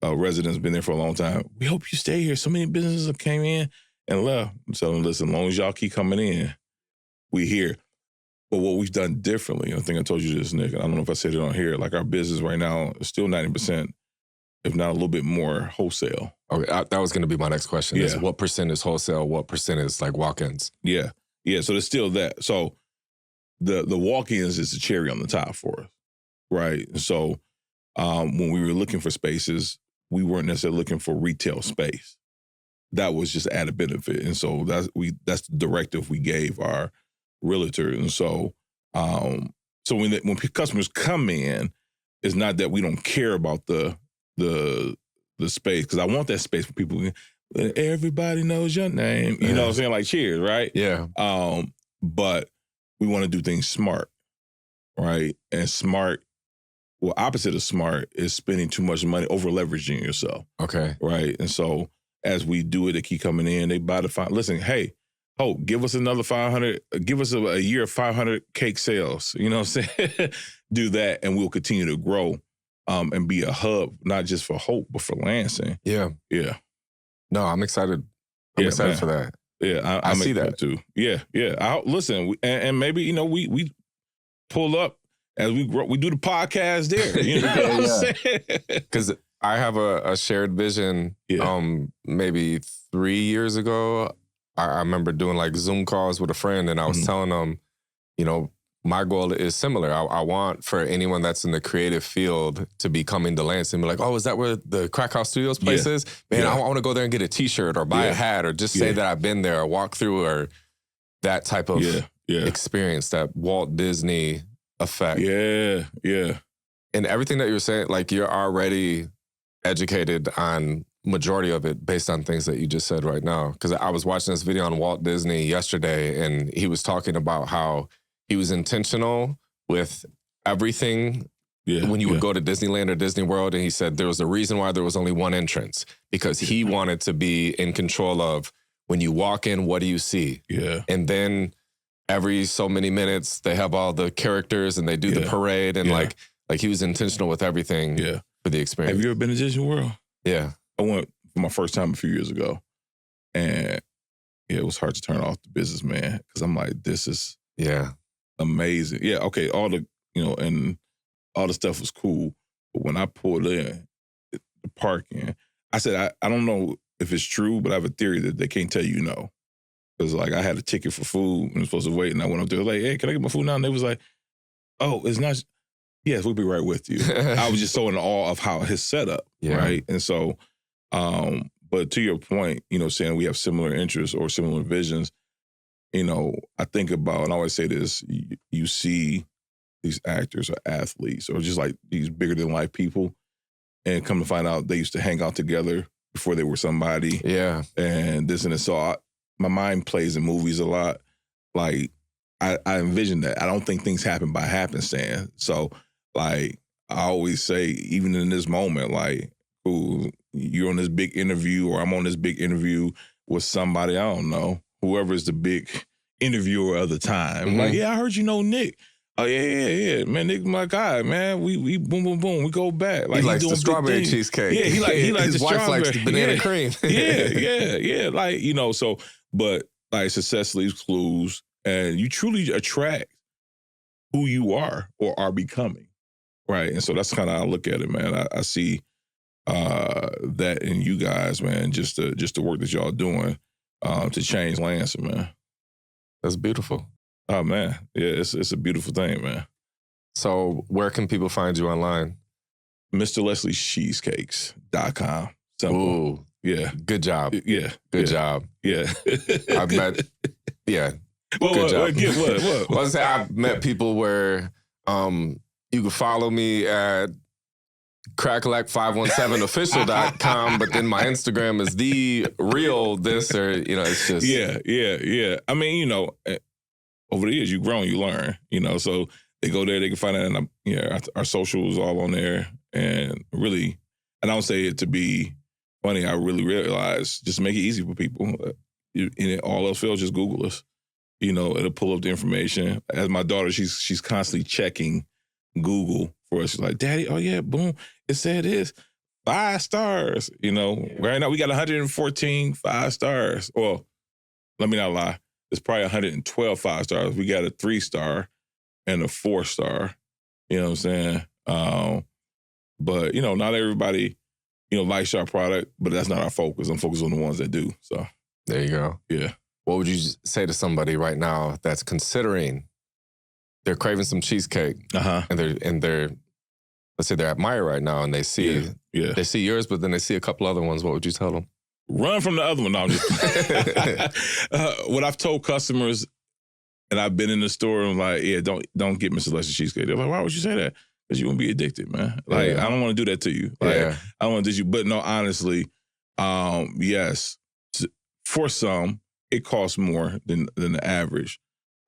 residents been there for a long time. We hope you stay here. So many businesses have came in and left. So listen, as long as y'all keep coming in, we here. But what we've done differently, I think I told you this, Nick, I don't know if I said it on here, like our business right now is still 90%, if not a little bit more, wholesale. Okay, that was going to be my next question. Yeah. Is what percent is wholesale? What percent is like walk-ins? Yeah. So there's still that. So the walk-ins is the cherry on the top for us, right? So when we were looking for spaces, we weren't necessarily looking for retail space. That was just added benefit. And so that's the directive we gave our realtor. And so when customers come in, it's not that we don't care about the space, because I want that space for people. Everybody knows your name. You know what I'm saying? Like Cheers, right? Yeah. But we want to do things smart, right? And smart, well, opposite of smart is spending too much money, over leveraging yourself. Okay. Right. And so as we do it, they keep coming in, they buy listen, hey, Hope, give us another 500, give us a year of 500 cake sales. You know what I'm saying? Do that, and we'll continue to grow and be a hub, not just for Hope, but for Lansing. Yeah. Yeah. No, I'm excited. I'm excited for that. Yeah, I see that too. Yeah. Listen, and maybe, we pull up as we grow, we do the podcast there. You know what I'm saying? Because I have a shared vision. Maybe 3 years ago, I remember doing like Zoom calls with a friend, and I was telling them, you know, my goal is similar. I want for anyone that's in the creative field to be coming to Lansing and be like, oh, is that where the Crack House Studios place is? Man, I want to go there and get a t-shirt or buy a hat or just say that I've been there or walk through or that type of experience, that Walt Disney effect. Yeah, yeah. And everything that you're saying, like you're already educated on majority of it based on things that you just said right now. Because I was watching this video on Walt Disney yesterday, and he was talking about how he was intentional with everything when you would go to Disneyland or Disney World. And he said there was a reason why there was only one entrance, because he wanted to be in control of when you walk in, what do you see? Yeah. And then every so many minutes, they have all the characters and they do the parade. And like he was intentional with everything for the experience. Have you ever been to Disney World? Yeah. I went for my first time a few years ago. And it was hard to turn off the business, man. Because I'm like, this is amazing. Yeah, okay, all the, and all the stuff was cool. But when I pulled in, the parking, I said, I don't know if it's true, but I have a theory that they can't tell you no. Because, like, I had a ticket for food and I was supposed to wait, and I went up there, like, hey, can I get my food now? And they was like, oh, it's not, yes, we'll be right with you. I was just so in awe of how his setup, right? And so, but to your point, saying we have similar interests or similar visions, I think about, and I always say this, you see these actors or athletes or just like these bigger than life people, and come to find out they used to hang out together before they were somebody. Yeah. And this and this. So my mind plays in movies a lot. Like, I envision that. I don't think things happen by happenstance. So, like, I always say, even in this moment, like, ooh, you're on this big interview, or I'm on this big interview with somebody, I don't know, whoever is the big interviewer of the time. Like, yeah, I heard you know Nick. Oh, yeah. Man, Nick, my guy, man. We boom, boom, boom. We go back. Like, he likes the strawberry cheesecake. Yeah, he likes the strawberry. His wife likes the banana cream. Yeah. Like, so, but like, success leaves clues, and you truly attract who you are or are becoming, right? And so that's kind of how I look at it, man. I see that in you guys, man, just the work that y'all doing to change Lansing, man. That's beautiful. Oh, man. Yeah, it's a beautiful thing, man. So where can people find you online? Mr. Leslie's Cheesecakes.com. Simple. Ooh. Yeah. Good job. Yeah. Good job. Yeah. I've met, good job. What? I've met people where you can follow me at cracklack517official.com, but then my Instagram is the real this, or, it's just. Yeah. I mean, over the years, you've grown, you learn, so they go there, they can find out, and our socials all on there. And really, and I don't say it to be funny, I really realize just make it easy for people. And all else fails, just Google us. It'll pull up the information. As my daughter, she's constantly checking Google for us. She's like, Daddy, oh yeah, boom, it said this. 5 stars. Right now we got 114 5 stars. Well, let me not lie. It's probably 112 5 stars. We got a 3-star and a 4-star. You know what I'm saying? But, not everybody, likes our product, but that's not our focus. I'm focused on the ones that do. So there you go. Yeah. What would you say to somebody right now that's considering they're craving some cheesecake and they're let's say they're at Meyer right now and they see they see yours, but then they see a couple other ones. What would you tell them? Run from the other one. No, I'm just what I've told customers, and I've been in the store and I'm like, don't get Mr. Leslie's Cheesecake. They're like, why would you say that? Because you're going to be addicted, man. Like, I don't want to do that to you. Like, I don't want to do you. But no, honestly, yes, for some, it costs more than the average.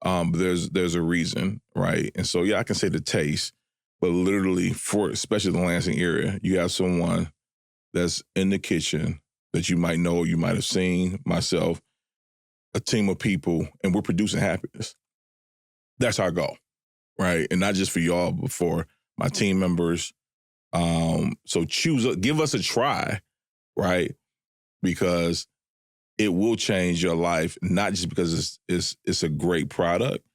But there's a reason, right? And so, I can say the taste, but literally especially the Lansing area, you have someone that's in the kitchen that you might know, you might have seen, myself, a team of people, and we're producing happiness. That's our goal, right? And not just for y'all, but for my team members. So give us a try, right? Because it will change your life, not just because it's a great product,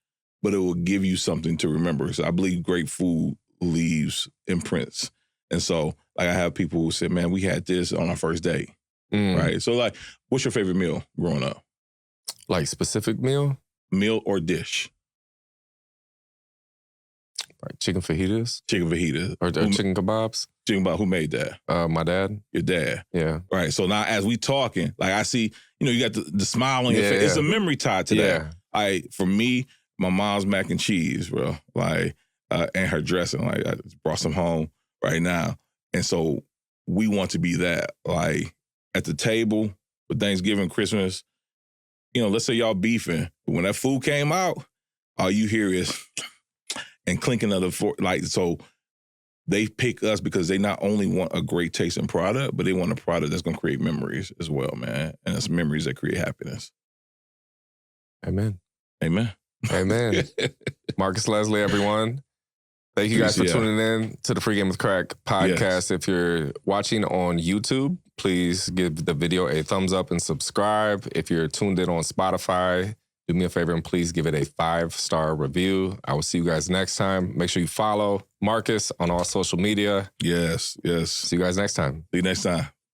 but it will give you something to remember. So I believe great food leaves imprints. And so, like, I have people who say, man, we had this on our first date. Right. So, like, what's your favorite meal growing up? Like specific meal? Meal or dish? Like chicken fajitas? Chicken fajitas. Or chicken kebabs? Chicken kebab. Who made that? My dad. Your dad? Yeah. Right. So now as we talking, like I see, you got the smile on your face. It's a memory tied to that. For me, my mom's mac and cheese, bro. Like, and her dressing. Like, I just brought some home right now. And so we want to be that. Like, at the table for Thanksgiving, Christmas, let's say y'all beefing. But when that food came out, all you hear is and clinking of the fork. Like, so they pick us because they not only want a great tasting product, but they want a product that's going to create memories as well, man. And it's memories that create happiness. Amen. Amen. Amen. Marcus Leslie, everyone. Thank you guys for tuning in to the Free Game with Crack podcast. Yes. If you're watching on YouTube, please give the video a thumbs up and subscribe. If you're tuned in on Spotify, do me a favor and please give it a 5-star review. I will see you guys next time. Make sure you follow Marcus on all social media. Yes. See you guys next time. See you next time.